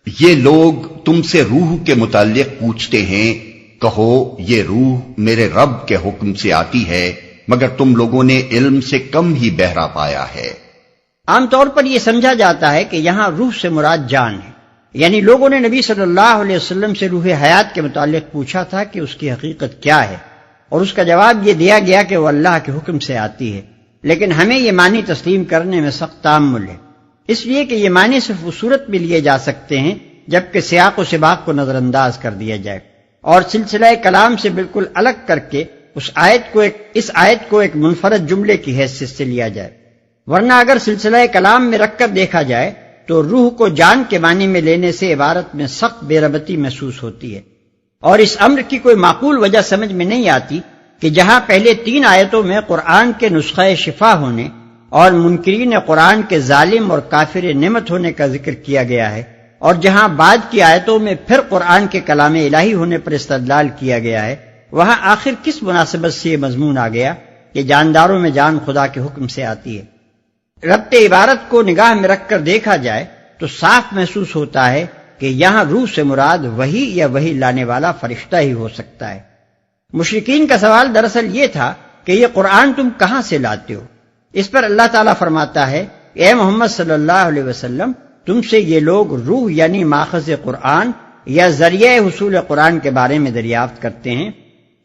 یہ لوگ تم سے روح کے متعلق پوچھتے ہیں، کہو یہ روح میرے رب کے حکم سے آتی ہے، مگر تم لوگوں نے علم سے کم ہی بہرا پایا ہے۔ عام طور پر یہ سمجھا جاتا ہے کہ یہاں روح سے مراد جان ہے، یعنی لوگوں نے نبی صلی اللہ علیہ وسلم سے روح حیات کے متعلق پوچھا تھا کہ اس کی حقیقت کیا ہے، اور اس کا جواب یہ دیا گیا کہ وہ اللہ کے حکم سے آتی ہے، لیکن ہمیں یہ معنی تسلیم کرنے میں سخت تامل ہے، اس لیے کہ یہ معنی صرف اس صورت میں لیے جا سکتے ہیں جبکہ سیاق و سباق کو نظر انداز کر دیا جائے اور سلسلہ کلام سے بالکل الگ کر کے اس آیت کو ایک منفرد جملے کی حیثیت سے لیا جائے، ورنہ اگر سلسلہ کلام میں رکھ کر دیکھا جائے تو روح کو جان کے معنی میں لینے سے عبارت میں سخت بے ربطی محسوس ہوتی ہے، اور اس امر کی کوئی معقول وجہ سمجھ میں نہیں آتی کہ جہاں پہلے 3 آیتوں میں قرآن کے نسخہ شفا ہونے اور منکرین قرآن کے ظالم اور کافر نعمت ہونے کا ذکر کیا گیا ہے، اور جہاں بعد کی آیتوں میں پھر قرآن کے کلام الہی ہونے پر استدلال کیا گیا ہے، وہاں آخر کس مناسبت سے یہ مضمون آ گیا کہ جانداروں میں جان خدا کے حکم سے آتی ہے؟ ربط عبارت کو نگاہ میں رکھ کر دیکھا جائے تو صاف محسوس ہوتا ہے کہ یہاں روح سے مراد وحی یا وحی لانے والا فرشتہ ہی ہو سکتا ہے۔ مشرکین کا سوال دراصل یہ تھا کہ یہ قرآن تم کہاں سے لاتے ہو؟ اس پر اللہ تعالیٰ فرماتا ہے، اے محمد صلی اللہ علیہ وسلم، تم سے یہ لوگ روح یعنی ماخذ قرآن یا ذریعہ حصول قرآن کے بارے میں دریافت کرتے ہیں،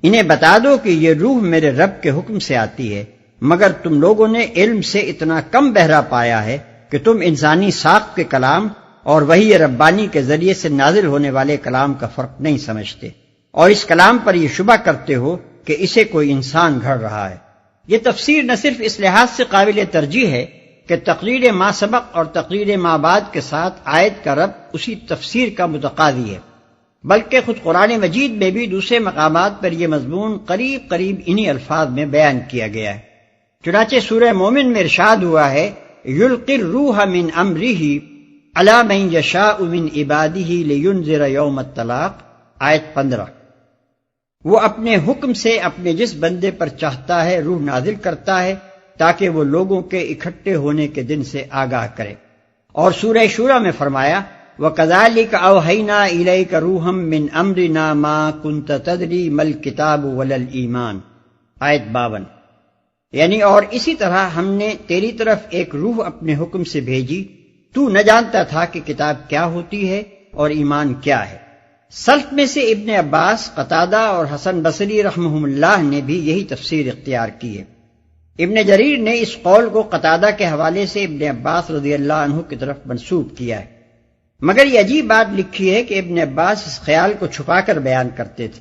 انہیں بتا دو کہ یہ روح میرے رب کے حکم سے آتی ہے، مگر تم لوگوں نے علم سے اتنا کم بہرا پایا ہے کہ تم انسانی ساخت کے کلام اور وحی ربانی کے ذریعے سے نازل ہونے والے کلام کا فرق نہیں سمجھتے، اور اس کلام پر یہ شبہ کرتے ہو کہ اسے کوئی انسان گھڑ رہا ہے۔ یہ تفسیر نہ صرف اس لحاظ سے قابل ترجیح ہے کہ تقریر ما سبق اور تقریر ما بعد کے ساتھ آیت کا ربط اسی تفسیر کا متقاضی ہے، بلکہ خود قرآن مجید میں بھی دوسرے مقامات پر یہ مضمون قریب قریب انہی الفاظ میں بیان کیا گیا ہے۔ چنانچہ سورہ مومن میں ارشاد ہوا ہے، یلقی الروح من امرہ علی من یشاء من عبادہ لینذر یوم الطلاق، آیت 15۔ وہ اپنے حکم سے اپنے جس بندے پر چاہتا ہے روح نازل کرتا ہے تاکہ وہ لوگوں کے اکٹھے ہونے کے دن سے آگاہ کرے، اور سورہ شورى میں فرمایا وَكَذَلِكَ أَوْحَيْنَا إِلَيْكَ رُوحًا مِّنْ أَمْرِنَا مَا كُنْتَ تَدْرِي مَا الْكِتَابُ وَلَا الْإِيمَانُ، آیت 52۔ یعنی اور اسی طرح ہم نے تیری طرف ایک روح اپنے حکم سے بھیجی، تو نہ جانتا تھا کہ کتاب کیا ہوتی ہے اور ایمان کیا ہے۔ سلف میں سے ابن عباس، قتادہ اور حسن بصری رحمہم اللہ نے بھی یہی تفسیر اختیار کی ہے۔ ابن جریر نے اس قول کو قتادہ کے حوالے سے ابن عباس رضی اللہ عنہ کی طرف منسوب کیا ہے، مگر یہ عجیب بات لکھی ہے کہ ابن عباس اس خیال کو چھپا کر بیان کرتے تھے،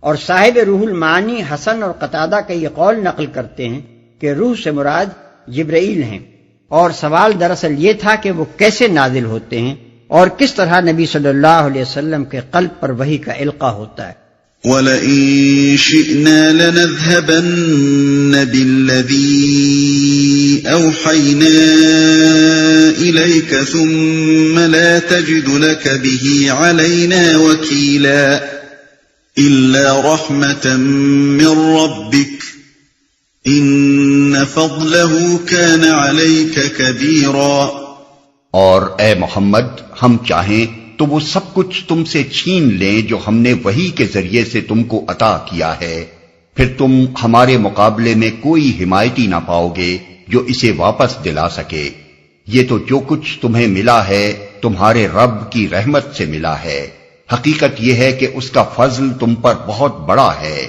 اور صاحب روح المعانی حسن اور قتادہ کا یہ قول نقل کرتے ہیں کہ روح سے مراد جبرائیل ہیں، اور سوال دراصل یہ تھا کہ وہ کیسے نازل ہوتے ہیں اور کس طرح نبی صلی اللہ علیہ وسلم کے قلب پر وحی کا القاء ہوتا ہے۔ وَلَئِن شِئْنَا لَنَذْهَبَنَّ بِالَّذِي أَوْحَيْنَا إِلَيْكَ ثُمَّ لَا تَجِدُ لَكَ بِهِ عَلَيْنَا وَكِيلًا إِلَّا رَحْمَةً مِّن رَّبِّكَ إِنَّ فَضْلَهُ كَانَ عَلَيْكَ كَبِيرًا۔ اور اے محمد، ہم چاہیں تو وہ سب کچھ تم سے چھین لیں جو ہم نے وحی کے ذریعے سے تم کو عطا کیا ہے، پھر تم ہمارے مقابلے میں کوئی حمایتی نہ پاؤ گے جو اسے واپس دلا سکے۔ یہ تو جو کچھ تمہیں ملا ہے تمہارے رب کی رحمت سے ملا ہے، حقیقت یہ ہے کہ اس کا فضل تم پر بہت بڑا ہے۔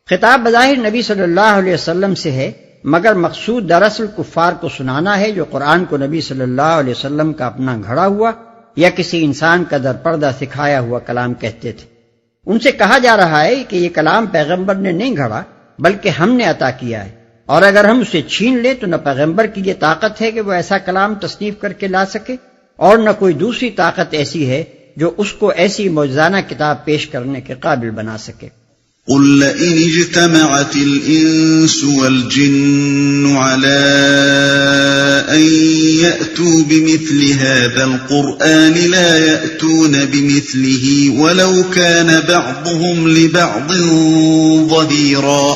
خطاب بظاہر نبی صلی اللہ علیہ وسلم سے ہے، مگر مقصود دراصل کفار کو سنانا ہے جو قرآن کو نبی صلی اللہ علیہ وسلم کا اپنا گھڑا ہوا یا کسی انسان کا در پردہ سکھایا ہوا کلام کہتے تھے۔ ان سے کہا جا رہا ہے کہ یہ کلام پیغمبر نے نہیں گھڑا بلکہ ہم نے عطا کیا ہے، اور اگر ہم اسے چھین لیں تو نہ پیغمبر کی یہ طاقت ہے کہ وہ ایسا کلام تصنیف کر کے لا سکے، اور نہ کوئی دوسری طاقت ایسی ہے جو اس کو ایسی معجزانہ کتاب پیش کرنے کے قابل بنا سکے۔ قُل لَّئِنِ اجْتَمَعَتِ الْإِنسُ وَالْجِنُّ عَلَىٰ أَن يَأْتُوا بِمِثْلِ هَٰذَا الْقُرْآنِ لَا يَأْتُونَ بِمِثْلِهِ وَلَوْ كَانَ بَعْضُهُمْ لِبَعْضٍ ظَهِيرًا۔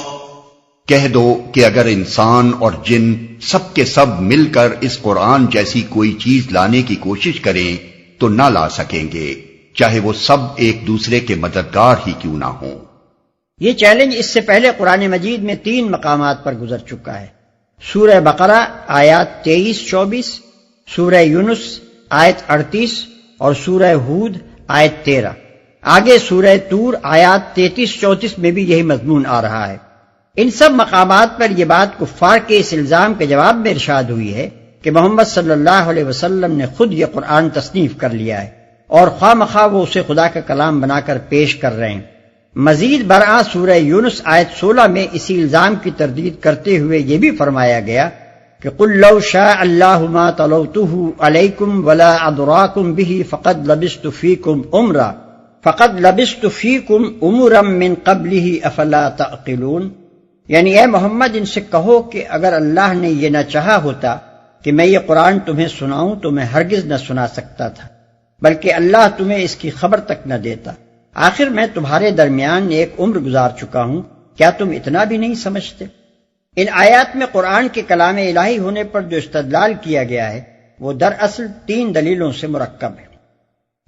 کہہ دو کہ اگر انسان اور جن سب کے سب مل کر اس قرآن جیسی کوئی چیز لانے کی کوشش کریں تو نہ لا سکیں گے، چاہے وہ سب ایک دوسرے کے مددگار ہی کیوں نہ ہوں۔ یہ چیلنج اس سے پہلے قرآن مجید میں 3 مقامات پر گزر چکا ہے، سورہ بقرہ آیات 23-24، سورہ یونس آیت 38 اور سورہ ہود آیت 13۔ آگے سورہ طور آیات 33-34 میں بھی یہی مضمون آ رہا ہے۔ ان سب مقامات پر یہ بات کفار کے اس الزام کے جواب میں ارشاد ہوئی ہے کہ محمد صلی اللہ علیہ وسلم نے خود یہ قرآن تصنیف کر لیا ہے، اور خواہ مخواہ وہ اسے خدا کا کلام بنا کر پیش کر رہے ہیں۔ مزید برآں سورہ یونس آیت 16 میں اسی الزام کی تردید کرتے ہوئے یہ بھی فرمایا گیا کہ قُل لَّوْ شَاءَ اللَّهُ مَا تَلَوْتُهُ عَلَيْكُمْ وَلَا أَدْرَاكُمْ بِهِ فَقَدْ لَبِثْتُ فِيكُمْ عُمُرًا مِّن قَبْلِهِ أَفَلَا تَعْقِلُونَ۔ یعنی اے محمد ان سے کہو کہ اگر اللہ نے یہ نہ چاہا ہوتا کہ میں یہ قرآن تمہیں سناؤں تو میں ہرگز نہ سنا سکتا تھا، بلکہ اللہ تمہیں اس کی خبر تک نہ دیتا۔ آخر میں تمہارے درمیان ایک عمر گزار چکا ہوں، کیا تم اتنا بھی نہیں سمجھتے؟ ان آیات میں قرآن کے کلام الہی ہونے پر جو استدلال کیا گیا ہے وہ دراصل 3 دلیلوں سے مرکب ہے۔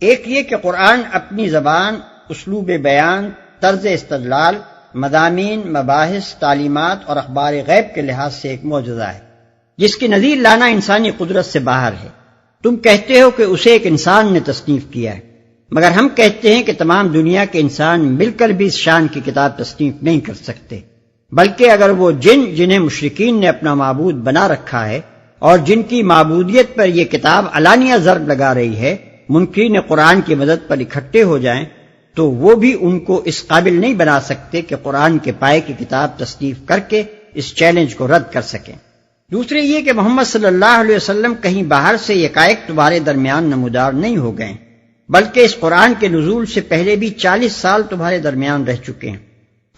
ایک یہ کہ قرآن اپنی زبان، اسلوب بیان، طرز استدلال، مضامین، مباحث، تعلیمات اور اخبار غیب کے لحاظ سے ایک معجزہ ہے جس کی نظیر لانا انسانی قدرت سے باہر ہے۔ تم کہتے ہو کہ اسے ایک انسان نے تصنیف کیا ہے، مگر ہم کہتے ہیں کہ تمام دنیا کے انسان مل کر بھی اس شان کی کتاب تصنیف نہیں کر سکتے، بلکہ اگر وہ جن جنہیں مشرکین نے اپنا معبود بنا رکھا ہے اور جن کی معبودیت پر یہ کتاب علانیہ ضرب لگا رہی ہے منکرین قرآن کی مدد پر اکٹھے ہو جائیں تو وہ بھی ان کو اس قابل نہیں بنا سکتے کہ قرآن کے پائے کی کتاب تصنیف کر کے اس چیلنج کو رد کر سکیں۔ دوسرے یہ کہ محمد صلی اللہ علیہ وسلم کہیں باہر سے یکایک تمہارے درمیان نمودار نہیں ہو گئے، بلکہ اس قرآن کے نزول سے پہلے بھی 40 سال تمہارے درمیان رہ چکے ہیں۔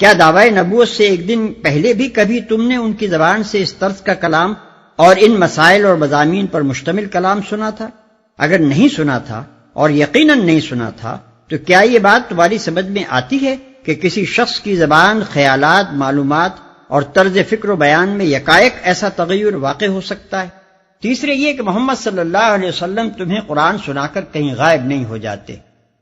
کیا دعوی نبوت سے ایک دن پہلے بھی کبھی تم نے ان کی زبان سے اس طرز کا کلام اور ان مسائل اور مضامین پر مشتمل کلام سنا تھا؟ اگر نہیں سنا تھا اور یقیناً نہیں سنا تھا تو کیا یہ بات تمہاری سمجھ میں آتی ہے کہ کسی شخص کی زبان، خیالات، معلومات اور طرز فکر و بیان میں یکایک ایسا تغیر واقع ہو سکتا ہے؟ تیسرے یہ کہ محمد صلی اللہ علیہ وسلم تمہیں قرآن سنا کر کہیں غائب نہیں ہو جاتے،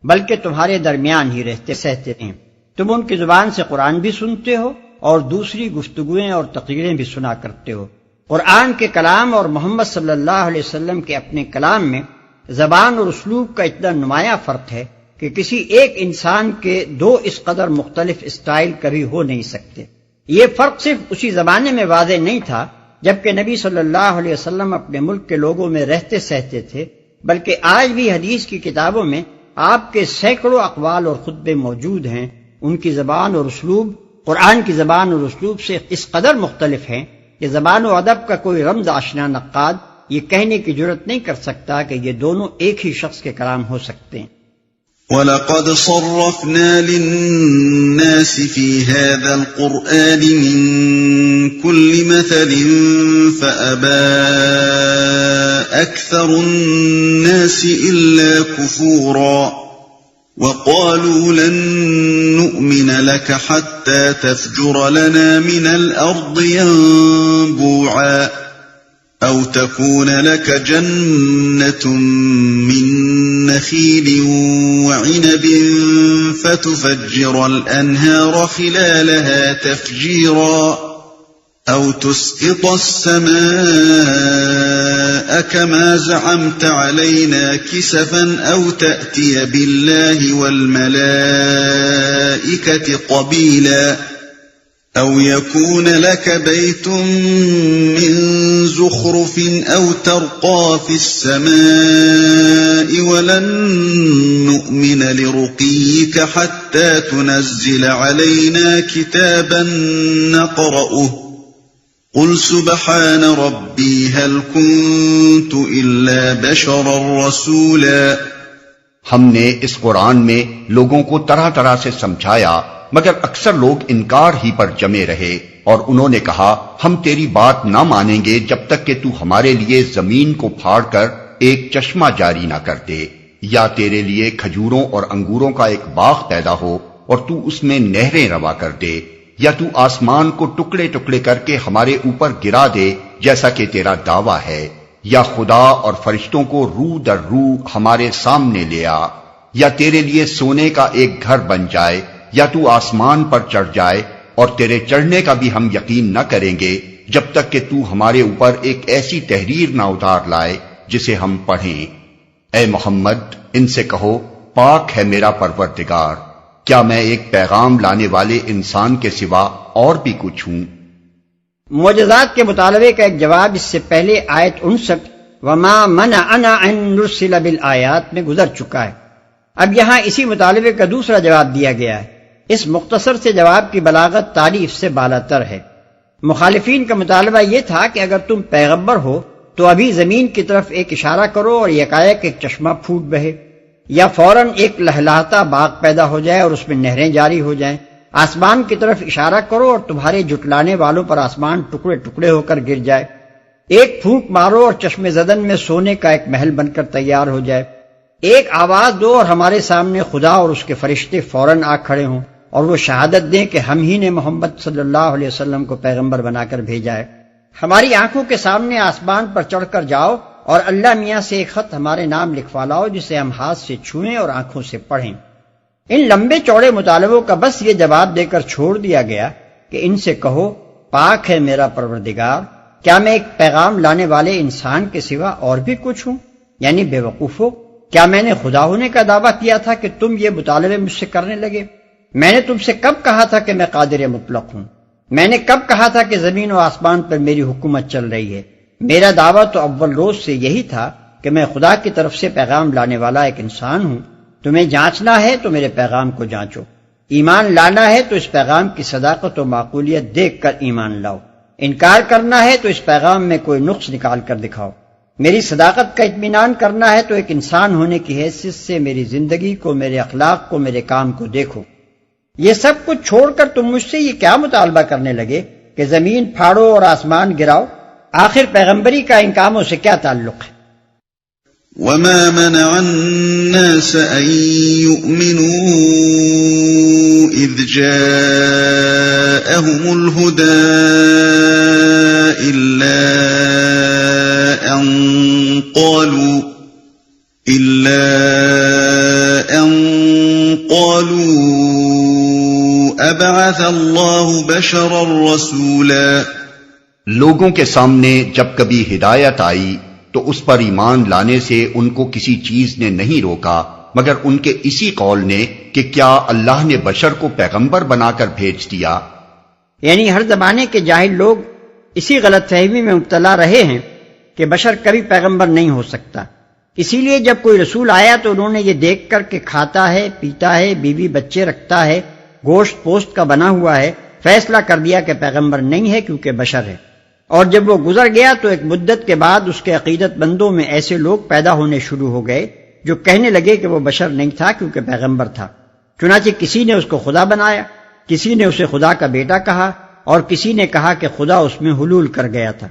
بلکہ تمہارے درمیان ہی رہتے سہتے ہیں۔ تم ان کی زبان سے قرآن بھی سنتے ہو اور دوسری گفتگویں اور تقریریں بھی سنا کرتے ہو۔ قرآن کے کلام اور محمد صلی اللہ علیہ وسلم کے اپنے کلام میں زبان اور اسلوب کا اتنا نمایاں فرق ہے کہ کسی ایک انسان کے دو اس قدر مختلف اسٹائل کبھی ہو نہیں سکتے۔ یہ فرق صرف اسی زمانے میں واضح نہیں تھا جبکہ نبی صلی اللہ علیہ وسلم اپنے ملک کے لوگوں میں رہتے سہتے تھے، بلکہ آج بھی حدیث کی کتابوں میں آپ کے سینکڑوں اقوال اور خطبے موجود ہیں۔ ان کی زبان اور اسلوب قرآن کی زبان اور اسلوب سے اس قدر مختلف ہیں کہ زبان و ادب کا کوئی رمز آشنا نقاد یہ کہنے کی جرت نہیں کر سکتا کہ یہ دونوں ایک ہی شخص کے کلام ہو سکتے ہیں۔ وَلَقَدْ صَرَّفْنَا لِلنَّاسِ فِي هَذَا الْقُرْآنِ مِنْ كُلِّ مَثَلٍ فَأَبَى أَكْثَرُ النَّاسِ إِلَّا كُفُورًا وَقَالُوا لَن نُّؤْمِنَ لَكَ حَتَّى تَفْجُرَ لَنَا مِنَ الْأَرْضِ يَنبُوعًا أَوْ تَكُونَ لَكَ جَنَّةٌ مِّن نَّخِيلٍ وَعِنَبٍ فَتُفَجِّرَ الْأَنْهَارَ خِلَالَهَا تَفْجِيرًا أَوْ تُسْقِطَ السَّمَاءَ كَمَا زَعَمْتَ عَلَيْنَا كِسَفًا أَوْ تَأْتِيَ بِاللَّهِ وَالْمَلَائِكَةِ قَبِيلًا أَوْ يَكُونَ لَكَ بَيْتٌ مِّن زُخْرُفٍ أَوْ تَرْقَىٰ فِي السَّمَاءِ وَلَن نُّؤْمِنَ لِرُقِيِّكَ حَتَّىٰ تُنَزِّلَ عَلَيْنَا كِتَابًا نَّقْرَؤُهُ قُلْ سُبْحَانَ رَبِّي هَلْ كُنتُ إِلَّا بَشَرًا رَّسُولًا۔ ہم نے اس قرآن میں لوگوں کو طرح طرح سے سمجھایا، مگر اکثر لوگ انکار ہی پر جمے رہے، اور انہوں نے کہا ہم تیری بات نہ مانیں گے جب تک کہ تو ہمارے لیے زمین کو پھاڑ کر ایک چشمہ جاری نہ کر دے، یا تیرے لیے کھجوروں اور انگوروں کا ایک باغ پیدا ہو اور تو اس میں نہریں روا کر دے، یا تو آسمان کو ٹکڑے ٹکڑے کر کے ہمارے اوپر گرا دے جیسا کہ تیرا دعویٰ ہے، یا خدا اور فرشتوں کو رو در رو ہمارے سامنے لے آ، یا تیرے لیے سونے کا ایک گھر بن جائے، یا تو آسمان پر چڑھ جائے، اور تیرے چڑھنے کا بھی ہم یقین نہ کریں گے جب تک کہ تو ہمارے اوپر ایک ایسی تحریر نہ اتار لائے جسے ہم پڑھیں۔ اے محمد ان سے کہو پاک ہے میرا پروردگار، کیا میں ایک پیغام لانے والے انسان کے سوا اور بھی کچھ ہوں؟ معجزات کے مطالبے کا ایک جواب اس سے پہلے آیت 59 وما منعنا ان نرسل بالآیات میں گزر چکا ہے۔ اب یہاں اسی مطالبے کا دوسرا جواب دیا گیا ہے۔ اس مختصر سے جواب کی بلاغت تعریف سے بالاتر ہے۔ مخالفین کا مطالبہ یہ تھا کہ اگر تم پیغمبر ہو تو ابھی زمین کی طرف ایک اشارہ کرو اور یکایک ایک چشمہ پھوٹ بہے، یا فوراً ایک لہلہاتا باغ پیدا ہو جائے اور اس میں نہریں جاری ہو جائیں، آسمان کی طرف اشارہ کرو اور تمہارے جھٹلانے والوں پر آسمان ٹکڑے ٹکڑے ہو کر گر جائے، ایک پھونک مارو اور چشمے زدن میں سونے کا ایک محل بن کر تیار ہو جائے، ایک آواز دو اور ہمارے سامنے خدا اور اس کے فرشتے فوراً آ کھڑے ہوں اور وہ شہادت دیں کہ ہم ہی نے محمد صلی اللہ علیہ وسلم کو پیغمبر بنا کر بھیجا ہے۔ ہماری آنکھوں کے سامنے آسمان پر چڑھ کر جاؤ اور اللہ میاں سے ایک خط ہمارے نام لکھوا لاؤ جسے ہم ہاتھ سے چھوئیں اور آنکھوں سے پڑھیں۔ ان لمبے چوڑے مطالبوں کا بس یہ جواب دے کر چھوڑ دیا گیا کہ ان سے کہو پاک ہے میرا پروردگار، کیا میں ایک پیغام لانے والے انسان کے سوا اور بھی کچھ ہوں؟ یعنی بے وقوفو، کیا میں نے خدا ہونے کا دعویٰ کیا تھا کہ تم یہ مطالبے مجھ سے کرنے لگے؟ میں نے تم سے کب کہا تھا کہ میں قادر مطلق ہوں؟ میں نے کب کہا تھا کہ زمین و آسمان پر میری حکومت چل رہی ہے؟ میرا دعویٰ تو اول روز سے یہی تھا کہ میں خدا کی طرف سے پیغام لانے والا ایک انسان ہوں۔ تمہیں جانچنا ہے تو میرے پیغام کو جانچو، ایمان لانا ہے تو اس پیغام کی صداقت و معقولیت دیکھ کر ایمان لاؤ، انکار کرنا ہے تو اس پیغام میں کوئی نقص نکال کر دکھاؤ، میری صداقت کا اطمینان کرنا ہے تو ایک انسان ہونے کی حیثیت سے میری زندگی کو، میرے اخلاق کو، میرے کام کو دیکھو۔ یہ سب کچھ چھوڑ کر تم مجھ سے یہ کیا مطالبہ کرنے لگے کہ زمین پھاڑو اور آسمان گراؤ؟ آخر پیغمبری کا ان کاموں سے کیا تعلق ہے؟ وَمَا مَنَعَ النَّاسَ أَن يُؤْمِنُوا إِذْ جَاءَهُمُ الْهُدَىٰ إِلَّا أَن أن قالوا أبعث الله بشرا رسولا. لوگوں کے سامنے جب کبھی ہدایت آئی تو اس پر ایمان لانے سے ان کو کسی چیز نے نہیں روکا مگر ان کے اسی قول نے کہ کیا اللہ نے بشر کو پیغمبر بنا کر بھیج دیا. یعنی ہر زمانے کے جاہل لوگ اسی غلط فہمی میں مبتلا رہے ہیں کہ بشر کبھی پیغمبر نہیں ہو سکتا. اسی لیے جب کوئی رسول آیا تو انہوں نے یہ دیکھ کر کہ کھاتا ہے، پیتا ہے، بیوی بچے رکھتا ہے، گوشت پوست کا بنا ہوا ہے، فیصلہ کر دیا کہ پیغمبر نہیں ہے کیونکہ بشر ہے. اور جب وہ گزر گیا تو ایک مدت کے بعد اس کے عقیدت مندوں میں ایسے لوگ پیدا ہونے شروع ہو گئے جو کہنے لگے کہ وہ بشر نہیں تھا کیونکہ پیغمبر تھا. چنانچہ کسی نے اس کو خدا بنایا، کسی نے اسے خدا کا بیٹا کہا اور کسی نے کہا کہ خدا اس میں حلول کر گیا تھا.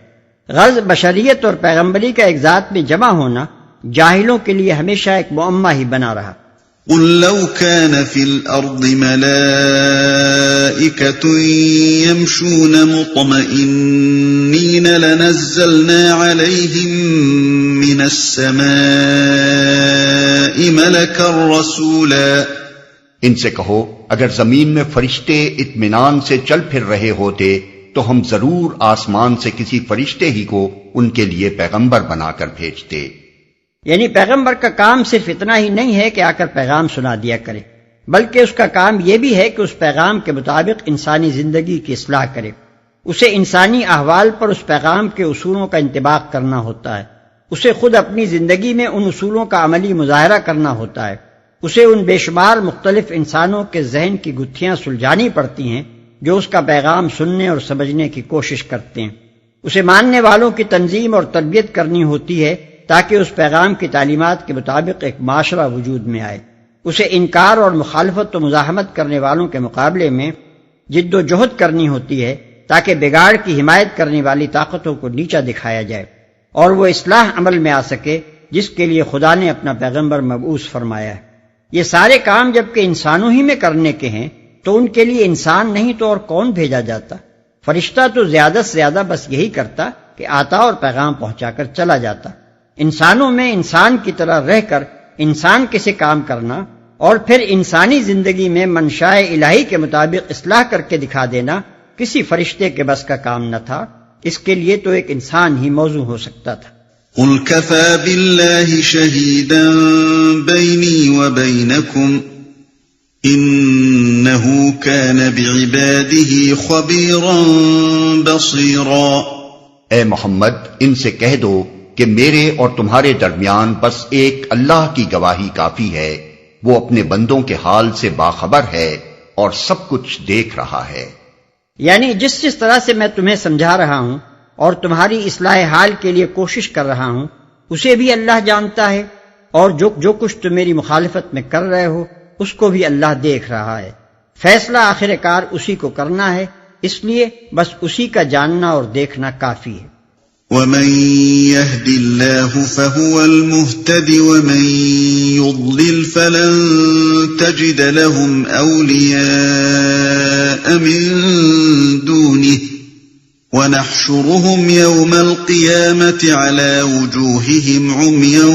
غرض بشریت اور پیغمبری کا ایک ذات میں جمع ہونا جاہلوں کے لیے ہمیشہ ایک معمہ ہی بنا رہا. قل لو كان في الأرض ملائكة يمشون مطمئنين لنزلنا عليهم من السماء ملكا رسولا. ان سے کہو اگر زمین میں فرشتے اطمینان سے چل پھر رہے ہوتے تو ہم ضرور آسمان سے کسی فرشتے ہی کو ان کے لیے پیغمبر بنا کر بھیجتے. یعنی پیغمبر کا کام صرف اتنا ہی نہیں ہے کہ آ کر پیغام سنا دیا کرے، بلکہ اس کا کام یہ بھی ہے کہ اس پیغام کے مطابق انسانی زندگی کی اصلاح کرے. اسے انسانی احوال پر اس پیغام کے اصولوں کا انطباق کرنا ہوتا ہے. اسے خود اپنی زندگی میں ان اصولوں کا عملی مظاہرہ کرنا ہوتا ہے. اسے ان بے شمار مختلف انسانوں کے ذہن کی گتھیاں سلجھانی پڑتی ہیں جو اس کا پیغام سننے اور سمجھنے کی کوشش کرتے ہیں. اسے ماننے والوں کی تنظیم اور تربیت کرنی ہوتی ہے تاکہ اس پیغام کی تعلیمات کے مطابق ایک معاشرہ وجود میں آئے. اسے انکار اور مخالفت و مزاحمت کرنے والوں کے مقابلے میں جد و جہد کرنی ہوتی ہے تاکہ بگاڑ کی حمایت کرنے والی طاقتوں کو نیچا دکھایا جائے اور وہ اصلاح عمل میں آ سکے جس کے لیے خدا نے اپنا پیغمبر مبعوث فرمایا ہے. یہ سارے کام جبکہ انسانوں ہی میں کرنے کے ہیں تو ان کے لیے انسان نہیں تو اور کون بھیجا جاتا؟ فرشتہ تو زیادہ سے زیادہ بس یہی کرتا کہ آتا اور پیغام پہنچا کر چلا جاتا. انسانوں میں انسان کی طرح رہ کر انسان کے سے کام کرنا اور پھر انسانی زندگی میں منشاء الہی کے مطابق اصلاح کر کے دکھا دینا کسی فرشتے کے بس کا کام نہ تھا. اس کے لیے تو ایک انسان ہی موزوں ہو سکتا تھا. قل كفى بالله شهيدا بيني وبينكم إنه كان بعباده خبيرا بصيرا. اے محمد ان سے کہہ دو کہ میرے اور تمہارے درمیان بس ایک اللہ کی گواہی کافی ہے، وہ اپنے بندوں کے حال سے باخبر ہے اور سب کچھ دیکھ رہا ہے. یعنی جس طرح سے میں تمہیں سمجھا رہا ہوں اور تمہاری اصلاح حال کے لیے کوشش کر رہا ہوں اسے بھی اللہ جانتا ہے، اور جو کچھ تم میری مخالفت میں کر رہے ہو اس کو بھی اللہ دیکھ رہا ہے. فیصلہ آخر کار اسی کو کرنا ہے، اس لیے بس اسی کا جاننا اور دیکھنا کافی ہے. ومن يهد الله فهو المهتد ومن يضلل فلن تجد لهم أولياء من دونه ونحشرهم يوم القيامة على وجوههم عميا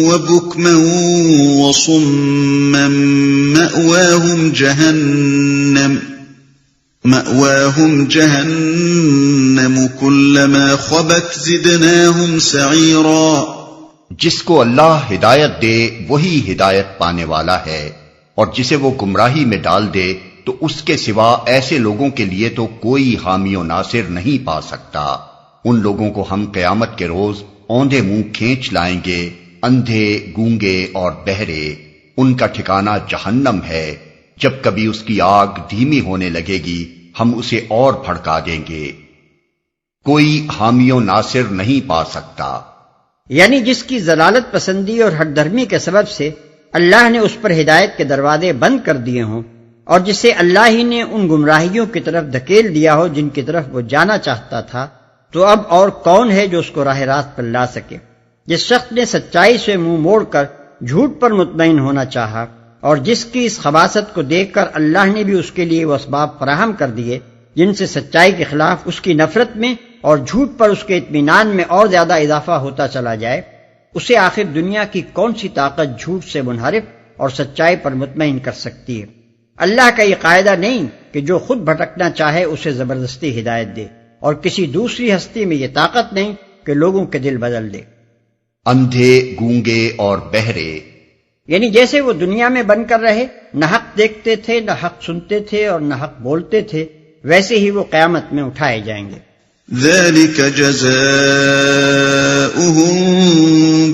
وبكما وصما مأواهم جهنم كلما خبت زدناهم سعيرا. جس کو اللہ ہدایت دے وہی ہدایت پانے والا ہے اور جسے وہ گمراہی میں ڈال دے تو اس کے سوا ایسے لوگوں کے لیے تو کوئی حامی و ناصر نہیں پا سکتا. ان لوگوں کو ہم قیامت کے روز اوندھے منہ کھینچ لائیں گے، اندھے، گونگے اور بہرے. ان کا ٹھکانہ جہنم ہے. جب کبھی اس کی آگ دھیمی ہونے لگے گی ہم اسے اور بھڑکا دیں گے. کوئی حامی و ناصر نہیں پا سکتا. یعنی جس کی ضلالت پسندی اور ہٹ دھرمی کے سبب سے اللہ نے اس پر ہدایت کے دروازے بند کر دیے ہوں اور جسے اللہ ہی نے ان گمراہیوں کی طرف دھکیل دیا ہو جن کی طرف وہ جانا چاہتا تھا، تو اب اور کون ہے جو اس کو راہ راست پر لا سکے؟ جس شخص نے سچائی سے منہ موڑ کر جھوٹ پر مطمئن ہونا چاہا اور جس کی اس خباثت کو دیکھ کر اللہ نے بھی اس کے لیے وہ اسباب فراہم کر دیے جن سے سچائی کے خلاف اس کی نفرت میں اور جھوٹ پر اس کے اطمینان میں اور زیادہ اضافہ ہوتا چلا جائے، اسے آخر دنیا کی کون سی طاقت جھوٹ سے منحرف اور سچائی پر مطمئن کر سکتی ہے؟ اللہ کا یہ قاعدہ نہیں کہ جو خود بھٹکنا چاہے اسے زبردستی ہدایت دے، اور کسی دوسری ہستی میں یہ طاقت نہیں کہ لوگوں کے دل بدل دے۔ اندھے، گونگے اور بہرے، یعنی جیسے وہ دنیا میں بن کر رہے، نہ حق دیکھتے تھے، نہ حق سنتے تھے اور نہ حق بولتے تھے، ویسے ہی وہ قیامت میں اٹھائے جائیں گے۔ ذلك جزاؤهم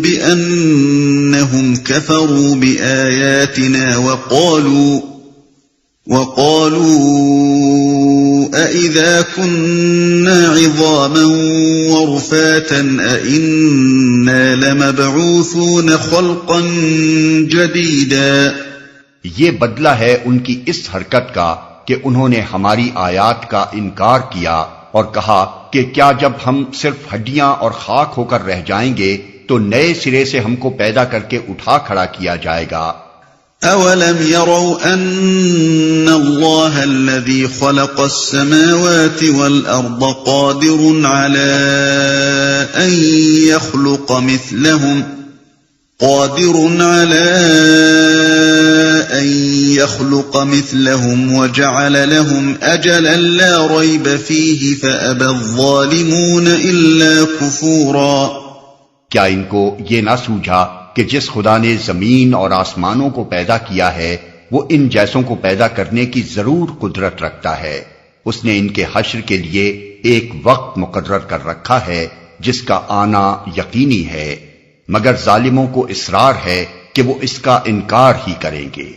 بأنهم كفروا بآياتنا وقالوا أإذا كنا عظاما ورفاتا أإنا لمبعوثون خلقا جديدا۔ یہ بدلہ ہے ان کی اس حرکت کا کہ انہوں نے ہماری آیات کا انکار کیا اور کہا کہ کیا جب ہم صرف ہڈیاں اور خاک ہو کر رہ جائیں گے تو نئے سرے سے ہم کو پیدا کر کے اٹھا کھڑا کیا جائے گا۔ أَوَلَمْ يَرَوْا أَنَّ اللَّهَ الَّذِي خَلَقَ السَّمَاوَاتِ وَالْأَرْضَ قَادِرٌ عَلَىٰ أَن يَخْلُقَ مِثْلَهُمْ وَجَعَلَ لَهُمْ أَجَلًا لَا رَيْبَ فِيهِ فَأَبَى الظَّالِمُونَ إِلَّا كُفُورًا۔ کیا ان کو یہ نہ سوجھا کہ جس خدا نے زمین اور آسمانوں کو پیدا کیا ہے وہ ان جیسوں کو پیدا کرنے کی ضرور قدرت رکھتا ہے، اس نے ان کے حشر کے لیے ایک وقت مقرر کر رکھا ہے جس کا آنا یقینی ہے، مگر ظالموں کو اصرار ہے کہ وہ اس کا انکار ہی کریں گے۔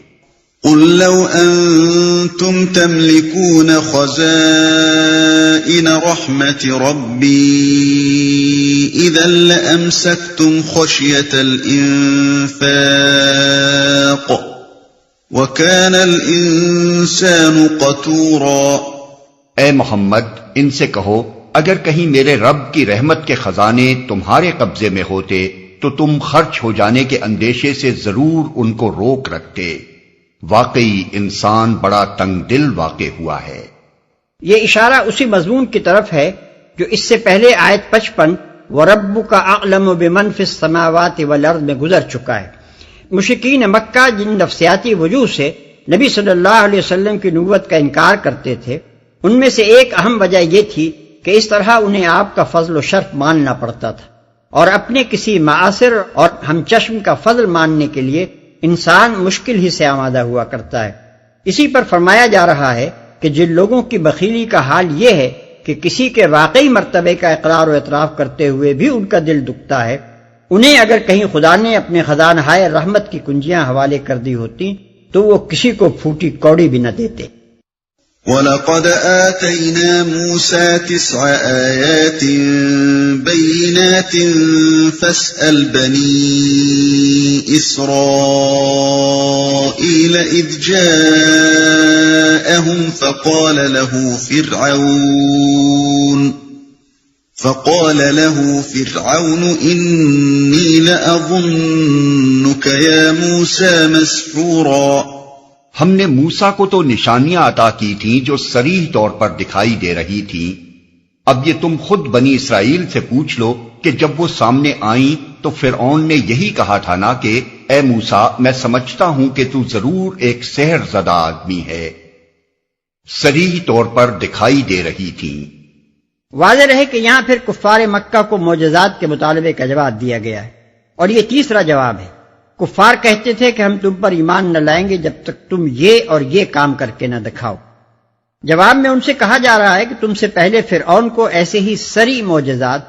قُل لَّوْ أَنتُمْ تَمْلِكُونَ خَزَائِنَ رَحْمَةِ رَبِّي إِذًا لَّأَمْسَكْتُمْ خَشْيَةَ الْإِنفَاقِ وَكَانَ الْإِنسَانُ قَتُورًا۔ اے محمد، ان سے کہو اگر کہیں میرے رب کی رحمت کے خزانے تمہارے قبضے میں ہوتے تو تم خرچ ہو جانے کے اندیشے سے ضرور ان کو روک رکھتے۔ واقعی انسان بڑا تنگ دل واقع ہوا ہے۔ یہ اشارہ اسی مضمون کی طرف ہے جو اس سے پہلے آیت 55 وَرَبُّكَ أَعْلَمُ بِمَنْ فِي السَّمَاوَاتِ وَالْأَرْضِ میں گزر چکا ہے۔ مشرکین مکہ جن نفسیاتی وجوہ سے نبی صلی اللہ علیہ وسلم کی نبوت کا انکار کرتے تھے، ان میں سے ایک اہم وجہ یہ تھی کہ اس طرح انہیں آپ کا فضل و شرف ماننا پڑتا تھا، اور اپنے کسی معاصر اور ہم چشم کا فضل ماننے کے لیے انسان مشکل ہی سے آمادہ ہوا کرتا ہے۔ اسی پر فرمایا جا رہا ہے کہ جن لوگوں کی بخیلی کا حال یہ ہے کہ کسی کے واقعی مرتبے کا اقرار و اعتراف کرتے ہوئے بھی ان کا دل دکھتا ہے، انہیں اگر کہیں خدا نے اپنے خزانۂ رحمت کی کنجیاں حوالے کر دی ہوتی تو وہ کسی کو پھوٹی کوڑی بھی نہ دیتے۔ وَلَقَدْ آتَيْنَا مُوسَى 9 آيَاتٍ بَيِّنَاتٍ فَاسْأَلْ بَنِي إِسْرَائِيلَ إِذْ جَاءَهُمْ فَقَالَ له فِرْعَوْنُ إِنِّي لَأَظُنُّكَ يَا مُوسَى مَسْحُورًا۔ ہم نے موسیٰ کو تو نشانیاں عطا کی تھیں جو صریح طور پر دکھائی دے رہی تھیں۔ اب یہ تم خود بنی اسرائیل سے پوچھ لو کہ جب وہ سامنے آئیں تو فرعون نے یہی کہا تھا نا کہ اے موسیٰ میں سمجھتا ہوں کہ تو ضرور ایک سحر زدہ آدمی ہے۔ صریح طور پر دکھائی دے رہی تھیں۔ واضح رہے کہ یہاں پھر کفار مکہ کو معجزات کے مطالبے کا جواب دیا گیا ہے، اور یہ تیسرا جواب ہے۔ کفار کہتے تھے کہ ہم تم پر ایمان نہ لائیں گے جب تک تم یہ اور یہ کام کر کے نہ دکھاؤ۔ جواب میں ان سے کہا جا رہا ہے کہ تم سے پہلے فرعون کو ایسے ہی سری معجزات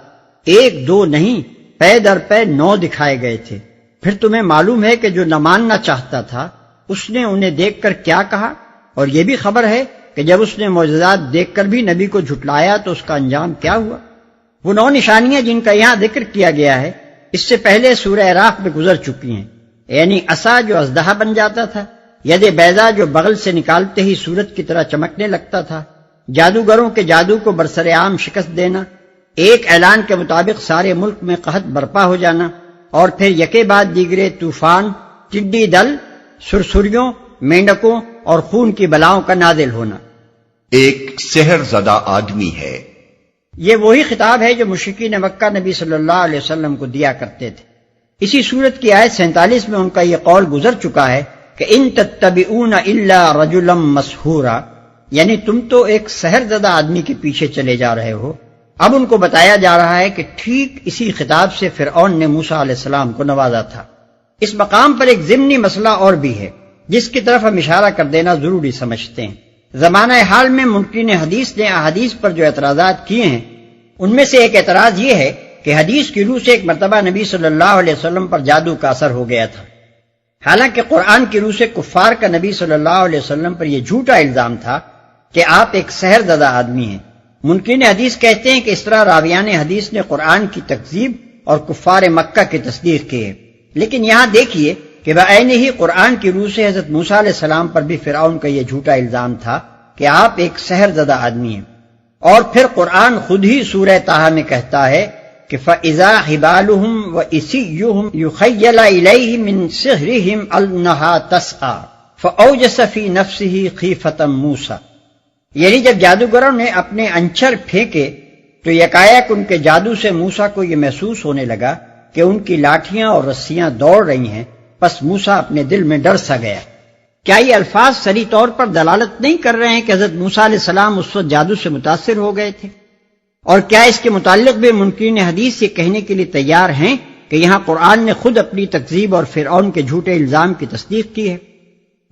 1 2 نہیں پے در پے 9 دکھائے گئے تھے۔ پھر تمہیں معلوم ہے کہ جو نہ ماننا چاہتا تھا اس نے انہیں دیکھ کر کیا کہا، اور یہ بھی خبر ہے کہ جب اس نے معجزات دیکھ کر بھی نبی کو جھٹلایا تو اس کا انجام کیا ہوا۔ وہ 9 نشانیاں جن کا یہاں ذکر کیا گیا ہے اس سے پہلے سورہ اعراف میں گزر چکی ہیں، یعنی عصا جو اژدہا بن جاتا تھا، ید بیضا جو بغل سے نکالتے ہی سورج کی طرح چمکنے لگتا تھا، جادوگروں کے جادو کو برسر عام شکست دینا، ایک اعلان کے مطابق سارے ملک میں قحط برپا ہو جانا، اور پھر یکے بعد دیگرے طوفان، ٹڈی دل، سرسریوں، مینڈکوں اور خون کی بلاؤں کا نازل ہونا۔ ایک سحر زدہ آدمی ہے۔ یہ وہی خطاب ہے جو مشرکین مکہ نبی صلی اللہ علیہ وسلم کو دیا کرتے تھے۔ اسی سورت کی آیت 47 میں ان کا یہ قول گزر چکا ہے کہ ان تتبعون الا رجلا مسحورا، یعنی تم تو ایک سحر زدہ آدمی کے پیچھے چلے جا رہے ہو۔ اب ان کو بتایا جا رہا ہے کہ ٹھیک اسی خطاب سے فرعون نے موسیٰ علیہ السلام کو نوازا تھا۔ اس مقام پر ایک ضمنی مسئلہ اور بھی ہے جس کی طرف ہم اشارہ کر دینا ضروری سمجھتے ہیں۔ زمانہ حال میں منکرین حدیث نے احادیث پر جو اعتراضات کیے ہیں، ان میں سے ایک اعتراض یہ ہے کہ حدیث کی روح سے ایک مرتبہ نبی صلی اللہ علیہ وسلم پر جادو کا اثر ہو گیا تھا، حالانکہ قرآن کی روح سے کفار کا نبی صلی اللہ علیہ وسلم پر یہ جھوٹا الزام تھا کہ آپ ایک سحر زدہ آدمی ہیں۔ منکرین حدیث کہتے ہیں کہ اس طرح راویان حدیث نے قرآن کی تکذیب اور کفار مکہ کی تصدیق کی ہے، لیکن یہاں دیکھیے کہ بعین ہی قرآن کی روح سے حضرت موسیٰ علیہ السلام پر بھی فرعون کا یہ جھوٹا الزام تھا کہ آپ ایک سحر زدہ آدمی ہیں، اور پھر قرآن خود ہی سورہ طٰہٰ میں کہتا ہے کہ فَإِذَا حِبَالُهُمْ وَإِصِيُّهُمْ يُخَيَّلَ إِلَيْهِ مِنْ سِحْرِهِمْ أَنَّهَا تَسْعَىٰ فَأَوْجَسَ فِي نَفْسِهِ خِيفَةً مُوسَىٰ، یعنی جب جادوگروں نے اپنے انچر پھینکے تو یکایک ان کے جادو سے موسیٰ کو یہ محسوس ہونے لگا کہ ان کی لاٹھیاں اور رسیاں دوڑ رہی ہیں، پس موسیٰ اپنے دل میں ڈر سا گیا۔ کیا یہ الفاظ صریح طور پر دلالت نہیں کر رہے ہیں کہ حضرت موسیٰ علیہ السلام اس وقت جادو سے متاثر ہو گئے تھے؟ اور کیا اس کے متعلق بھی منکرین حدیث یہ کہنے کے لیے تیار ہیں کہ یہاں قرآن نے خود اپنی تکذیب اور فرعون کے جھوٹے الزام کی تصدیق کی ہے؟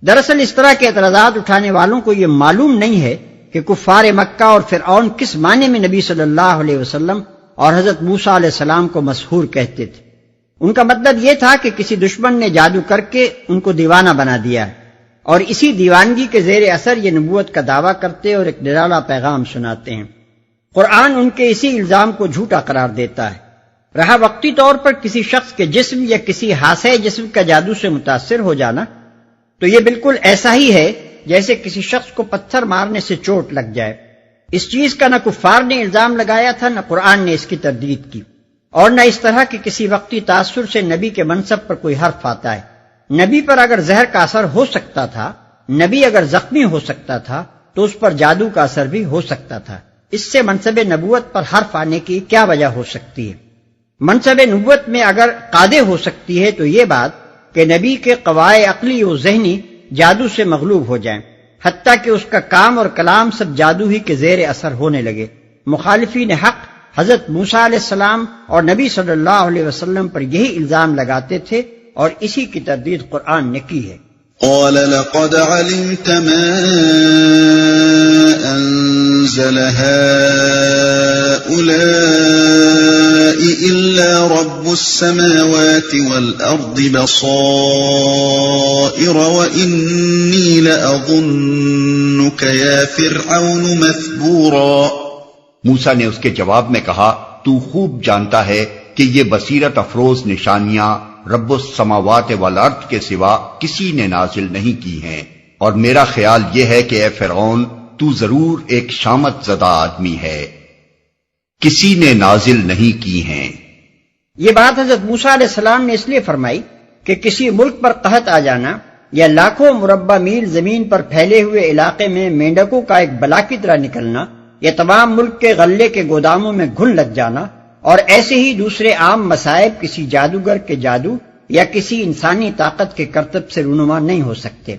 دراصل اس طرح کے اعتراضات اٹھانے والوں کو یہ معلوم نہیں ہے کہ کفار مکہ اور فرعون کس معنی میں نبی صلی اللہ علیہ وسلم اور حضرت موسیٰ علیہ السلام کو مسحور کہتے تھے۔ ان کا مطلب یہ تھا کہ کسی دشمن نے جادو کر کے ان کو دیوانہ بنا دیا ہے، اور اسی دیوانگی کے زیر اثر یہ نبوت کا دعویٰ کرتے اور ایک نرالا پیغام سناتے ہیں۔ قرآن ان کے اسی الزام کو جھوٹا قرار دیتا ہے۔ رہا وقتی طور پر کسی شخص کے جسم یا کسی حاصل جسم کا جادو سے متاثر ہو جانا، تو یہ بالکل ایسا ہی ہے جیسے کسی شخص کو پتھر مارنے سے چوٹ لگ جائے۔ اس چیز کا نہ کفار نے الزام لگایا تھا، نہ قرآن نے اس کی تردید کی، اور نہ اس طرح کہ کسی وقتی تاثر سے نبی کے منصب پر کوئی حرف آتا ہے۔ نبی پر اگر زہر کا اثر ہو سکتا تھا، نبی اگر زخمی ہو سکتا تھا، تو اس پر جادو کا اثر بھی ہو سکتا تھا۔ اس سے منصب نبوت پر حرف آنے کی کیا وجہ ہو سکتی ہے؟ منصب نبوت میں اگر قادر ہو سکتی ہے تو یہ بات کہ نبی کے قوائے عقلی و ذہنی جادو سے مغلوب ہو جائیں، حتیٰ کہ اس کا کام اور کلام سب جادو ہی کے زیر اثر ہونے لگے۔ مخالفین حق حضرت موسیٰ علیہ السلام اور نبی صلی اللہ علیہ وسلم پر یہی الزام لگاتے تھے، اور اسی کی تردید قرآن نے کی ہے۔ قال لقد علمت ما أنزل هؤلاء إلا رب السماوات والأرض بصائر وإني لأظنك يا فرعون مثبورا۔ موسیٰ نے اس کے جواب میں کہا، تو خوب جانتا ہے کہ یہ بصیرت افروز نشانیاں رب السماوات والارض کے سوا کسی نے نازل نہیں کی ہیں، اور میرا خیال یہ ہے کہ اے فرعون تو ضرور ایک شامت زدہ آدمی ہے، کسی نے نازل نہیں کی ہیں۔ یہ بات حضرت موسیٰ علیہ السلام نے اس لیے فرمائی کہ کسی ملک پر قحط آ جانا یا لاکھوں مربع میل زمین پر پھیلے ہوئے علاقے میں مینڈکوں کا ایک بلا کی طرح نکلنا، یا تمام ملک کے غلے کے گوداموں میں گھل لگ جانا، اور ایسے ہی دوسرے عام مصائب کسی جادوگر کے جادو یا کسی انسانی طاقت کے کرتب سے رونما نہیں ہو سکتے۔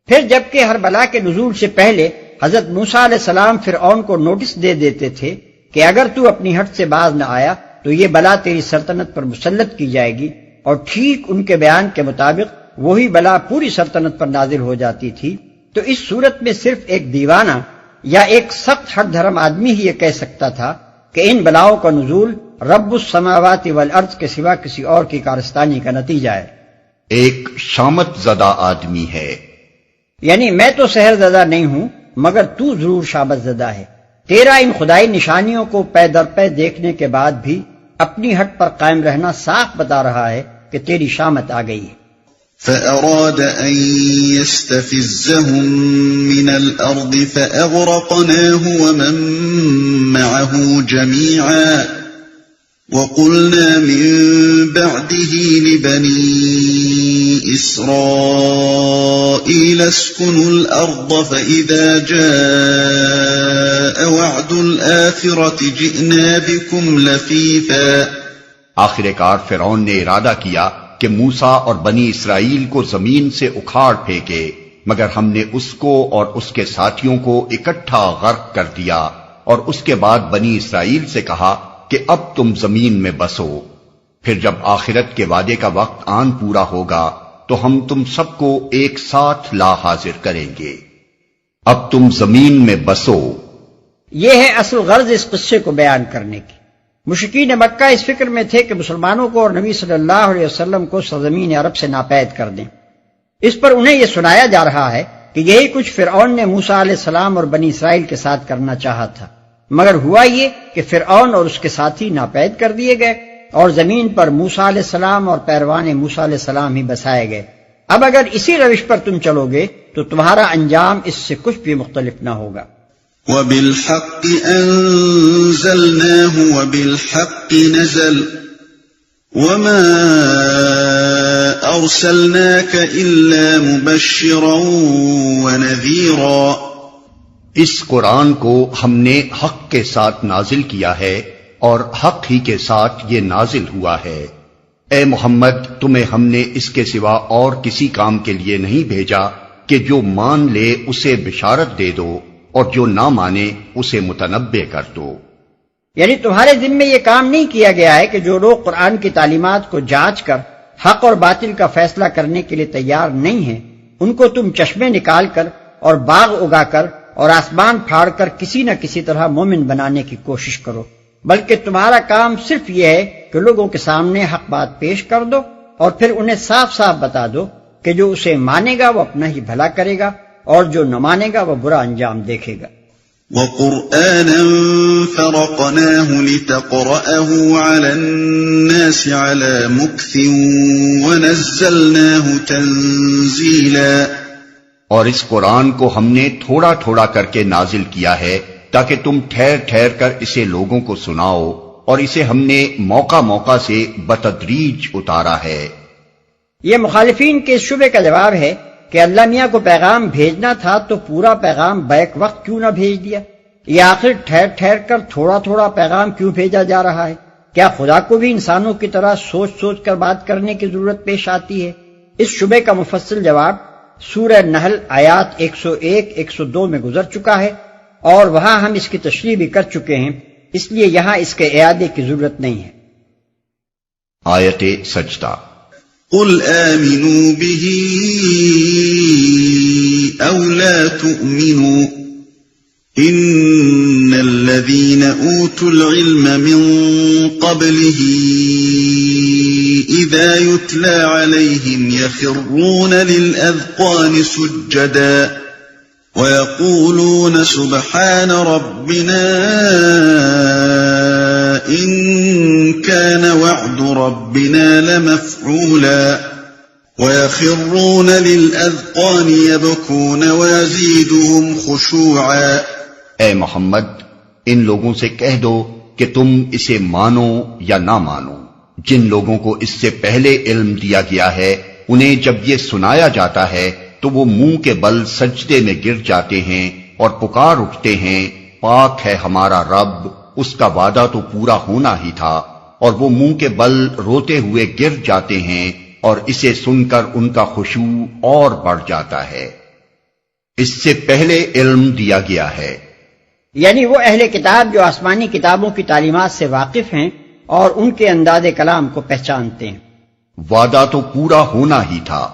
پھر جبکہ ہر بلا کے نزول سے پہلے حضرت موسیٰ علیہ السلام فرعون کو نوٹس دے دیتے تھے کہ اگر تو اپنی ہٹ سے باز نہ آیا تو یہ بلا تیری سلطنت پر مسلط کی جائے گی، اور ٹھیک ان کے بیان کے مطابق وہی بلا پوری سلطنت پر نازل ہو جاتی تھی، تو اس صورت میں صرف ایک دیوانہ یا ایک سخت ہٹ دھرم آدمی ہی یہ کہہ سکتا تھا کہ ان بلاؤں کا نزول رب السماوات والارض کے سوا کسی اور کی کارستانی کا نتیجہ ہے۔ ایک شامت زدہ آدمی ہے، یعنی میں تو سحر زدہ نہیں ہوں، مگر تو ضرور شامت زدہ ہے۔ تیرا ان خدائی نشانیوں کو پے در پے دیکھنے کے بعد بھی اپنی ہٹ پر قائم رہنا صاف بتا رہا ہے کہ تیری شامت آ گئی ہے۔ فأراد أن يستفزهم من الأرض فأغرقناه ومن معه جميعا وَقُلْنَا مِن بَعْدِهِ لِبَنِي إِسْرَائِيلَ اسْكُنُوا الْأَرْضَ فَإِذَا جَاءَ وَعْدُ الْآخِرَةِ جِئْنَا بِكُمْ لَفِيفًا۔ آخر کار فرعون نے ارادہ کیا کہ موسیٰ اور بنی اسرائیل کو زمین سے اکھاڑ پھینکے، مگر ہم نے اس کو اور اس کے ساتھیوں کو اکٹھا غرق کر دیا، اور اس کے بعد بنی اسرائیل سے کہا کہ اب تم زمین میں بسو، پھر جب آخرت کے وعدے کا وقت آن پورا ہوگا تو ہم تم سب کو ایک ساتھ لا حاضر کریں گے، اب تم زمین میں بسو۔ یہ ہے اصل غرض اس قصے کو بیان کرنے کی۔ مشرکین مکہ اس فکر میں تھے کہ مسلمانوں کو اور نبی صلی اللہ علیہ وسلم کو سرزمین عرب سے ناپید کر دیں۔ اس پر انہیں یہ سنایا جا رہا ہے کہ یہی کچھ فرعون نے موسیٰ علیہ السلام اور بنی اسرائیل کے ساتھ کرنا چاہا تھا، مگر ہوا یہ کہ فرعون اور اس کے ساتھی ناپید کر دیے گئے اور زمین پر موسیٰ علیہ السلام اور پیروان موسیٰ علیہ السلام ہی بسائے گئے۔ اب اگر اسی روش پر تم چلو گے تو تمہارا انجام اس سے کچھ بھی مختلف نہ ہوگا۔ وَبِالْحَقِّ أَنزَلْنَاهُ وَبِالْحَقِّ نَزَلَ وَمَا أَرْسَلْنَاكَ إِلَّا مُبَشِّرًا وَنَذِيرًا۔ اس قرآن کو ہم نے حق کے ساتھ نازل کیا ہے اور حق ہی کے ساتھ یہ نازل ہوا ہے۔ اے محمد، تمہیں ہم نے اس کے سوا اور کسی کام کے لیے نہیں بھیجا کہ جو مان لے اسے بشارت دے دو اور جو نہ مانے اسے متنبہ کر دو۔ یعنی تمہارے ذمے یہ کام نہیں کیا گیا ہے کہ جو لوگ قرآن کی تعلیمات کو جانچ کر حق اور باطل کا فیصلہ کرنے کے لیے تیار نہیں ہیں، ان کو تم چشمے نکال کر اور باغ اگا کر اور آسمان پھاڑ کر کسی نہ کسی طرح مومن بنانے کی کوشش کرو، بلکہ تمہارا کام صرف یہ ہے کہ لوگوں کے سامنے حق بات پیش کر دو اور پھر انہیں صاف صاف بتا دو کہ جو اسے مانے گا وہ اپنا ہی بھلا کرے گا اور جو نہ مانے گا وہ برا انجام دیکھے گا۔ وَقُرْآنًا فَرَقْنَاهُ لِتَقْرَأَهُ عَلَى النَّاسِ عَلَى مُكْثٍ وَنَزَّلْنَاهُ تَنزِيلًا۔ اور اس قرآن کو ہم نے تھوڑا تھوڑا کر کے نازل کیا ہے تاکہ تم ٹھہر ٹھہر کر اسے لوگوں کو سناؤ، اور اسے ہم نے موقع موقع سے بتدریج اتارا ہے۔ یہ مخالفین کے اس شبے کا جواب ہے کہ اللہ میاں کو پیغام بھیجنا تھا تو پورا پیغام بیک وقت کیوں نہ بھیج دیا؟ یہ آخر ٹھہر ٹھہر کر تھوڑا تھوڑا پیغام کیوں بھیجا جا رہا ہے؟ کیا خدا کو بھی انسانوں کی طرح سوچ سوچ کر بات کرنے کی ضرورت پیش آتی ہے؟ اس شبے کا مفصل جواب سورہ نحل آیات 101-102 میں گزر چکا ہے، اور وہاں ہم اس کی تشریح بھی کر چکے ہیں، اس لیے یہاں اس کے اعادے کی ضرورت نہیں ہے۔ آیت سجدہ۔ قُلْ آمِنُوا بِهِ أَوْ لَا تُؤْمِنُوا إِنَّ الَّذِينَ أُوتُوا الْعِلْمَ مِنْ قَبْلِهِ إِذَا يُتْلَى عَلَيْهِمْ يَخِرُّونَ لِلْأَذْقَانِ سُجَّدًا وَيَقُولُونَ سُبْحَانَ رَبِّنَا إِن كَانَ وَعْدُ رَبِّنَا لَمَفْعُولًا وَيَخِرُّونَ لِلْأَذْقَانِ يَبْكُونَ وَيَزِيدُهُمْ خُشُوعًا۔ اے محمد، ان لوگوں سے کہہ دو کہ تم اسے مانو یا نہ مانو، جن لوگوں کو اس سے پہلے علم دیا گیا ہے انہیں جب یہ سنایا جاتا ہے تو وہ منہ کے بل سجدے میں گر جاتے ہیں اور پکار اٹھتے ہیں، پاک ہے ہمارا رب، اس کا وعدہ تو پورا ہونا ہی تھا، اور وہ منہ کے بل روتے ہوئے گر جاتے ہیں، اور اسے سن کر ان کا خشوع اور بڑھ جاتا ہے۔ اس سے پہلے علم دیا گیا ہے، یعنی وہ اہل کتاب جو آسمانی کتابوں کی تعلیمات سے واقف ہیں اور ان کے انداز کلام کو پہچانتے ہیں۔ وعدہ تو پورا ہونا ہی تھا،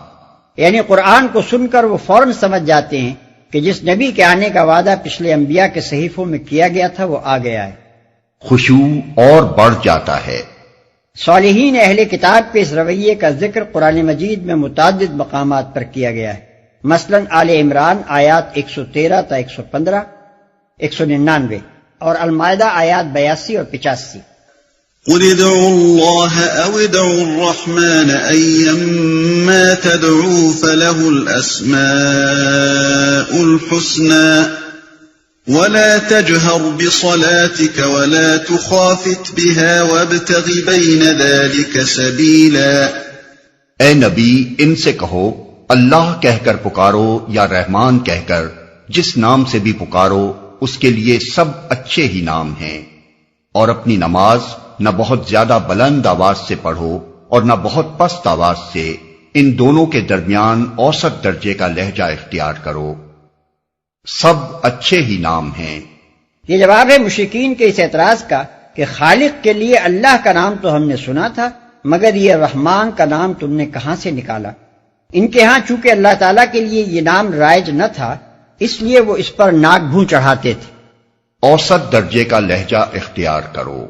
یعنی قرآن کو سن کر وہ فوراً سمجھ جاتے ہیں کہ جس نبی کے آنے کا وعدہ پچھلے انبیاء کے صحیفوں میں کیا گیا تھا وہ آ گیا ہے۔ خشوع اور بڑھ جاتا ہے۔ صالحین اہل کتاب کے اس رویے کا ذکر قرآن مجید میں متعدد مقامات پر کیا گیا ہے، مثلا آل عمران آیات 113 تا 115، 199 اور المائدہ آیات 82 اور 85۔ قُلِ ادْعُوا اللَّهَ أَوِ ادْعُوا الرَّحْمَنَ أَيَّمَّا تَدْعُوا فَلَهُ الْأَسْمَاءُ الْحُسْنَى ولا تجهر بصلاتك ولا تخافت بها وابتغ بين ذلك سبيلا۔ اے نبی ان سے کہو اللہ کہہ کر پکارو یا رحمان کہہ کر، جس نام سے بھی پکارو اس کے لیے سب اچھے ہی نام ہیں، اور اپنی نماز نہ بہت زیادہ بلند آواز سے پڑھو اور نہ بہت پست آواز سے، ان دونوں کے درمیان اوسط درجے کا لہجہ اختیار کرو، سب اچھے ہی نام ہیں۔ یہ جواب ہے مشرکین کے اس اعتراض کا کہ خالق کے لیے اللہ کا نام تو ہم نے سنا تھا، مگر یہ رحمان کا نام تم نے کہاں سے نکالا؟ ان کے ہاں چونکہ اللہ تعالیٰ کے لیے یہ نام رائج نہ تھا، اس لیے وہ اس پر ناک بھوں چڑھاتے تھے۔ اوسط درجے کا لہجہ اختیار کرو۔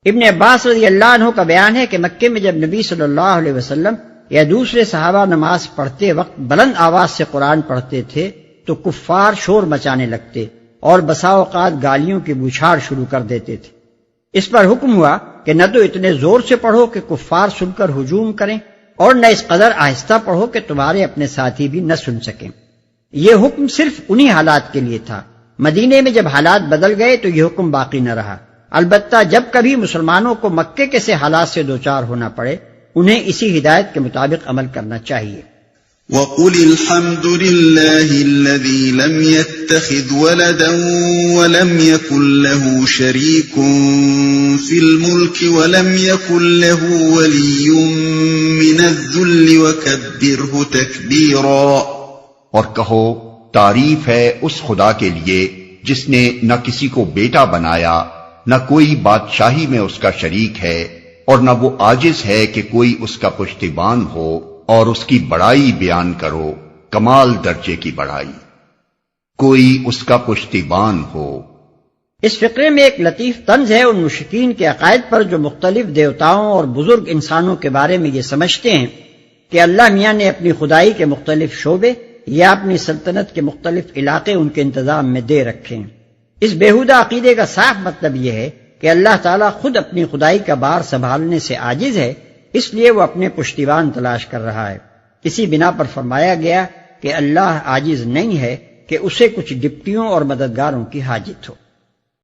ابن عباس رضی اللہ عنہ کا بیان ہے کہ مکے میں جب نبی صلی اللہ علیہ وسلم یا دوسرے صحابہ نماز پڑھتے وقت بلند آواز سے قرآن پڑھتے تھے تو کفار شور مچانے لگتے اور بسا اوقات گالیوں کی بوچھاڑ شروع کر دیتے تھے۔ اس پر حکم ہوا کہ نہ تو اتنے زور سے پڑھو کہ کفار سن کر ہجوم کریں، اور نہ اس قدر آہستہ پڑھو کہ تمہارے اپنے ساتھی بھی نہ سن سکیں۔ یہ حکم صرف انہی حالات کے لیے تھا۔ مدینے میں جب حالات بدل گئے تو یہ حکم باقی نہ رہا، البتہ جب کبھی مسلمانوں کو مکے کے سے حالات سے دوچار ہونا پڑے انہیں اسی ہدایت کے مطابق عمل کرنا چاہیے۔ وَقُلِ الْحَمْدُ لِلَّهِ الَّذِي لَمْ يَتَّخِذْ وَلَدًا وَلَمْ يَكُنْ لَهُ شَرِيكٌ فِي الْمُلْكِ وَلَمْ يَكُنْ لَهُ وَلِيٌّ مِّنَ الذُّلِّ وَكَبِّرْهُ تَكْبِيرًا۔ اور کہو تعریف ہے اس خدا کے لیے جس نے نہ کسی کو بیٹا بنایا، نہ کوئی بادشاہی میں اس کا شریک ہے، اور نہ وہ عاجز ہے کہ کوئی اس کا پشتیبان ہو، اور اس کی بڑائی بیان کرو، کمال درجے کی بڑائی، کوئی اس کا پشتیبان ہو۔ اس فقرے میں ایک لطیف طنز ہے ان مشرکین کے عقائد پر جو مختلف دیوتاؤں اور بزرگ انسانوں کے بارے میں یہ سمجھتے ہیں کہ اللہ میاں نے اپنی خدائی کے مختلف شعبے یا اپنی سلطنت کے مختلف علاقے ان کے انتظام میں دے رکھے ہیں۔ اس بیہودہ عقیدے کا صاف مطلب یہ ہے کہ اللہ تعالیٰ خود اپنی خدائی کا بار سنبھالنے سے عاجز ہے، اس لیے وہ اپنے پشتیبان تلاش کر رہا ہے۔ اسی بنا پر فرمایا گیا کہ اللہ عاجز نہیں ہے کہ اسے کچھ ڈپٹیوں اور مددگاروں کی حاجت ہو۔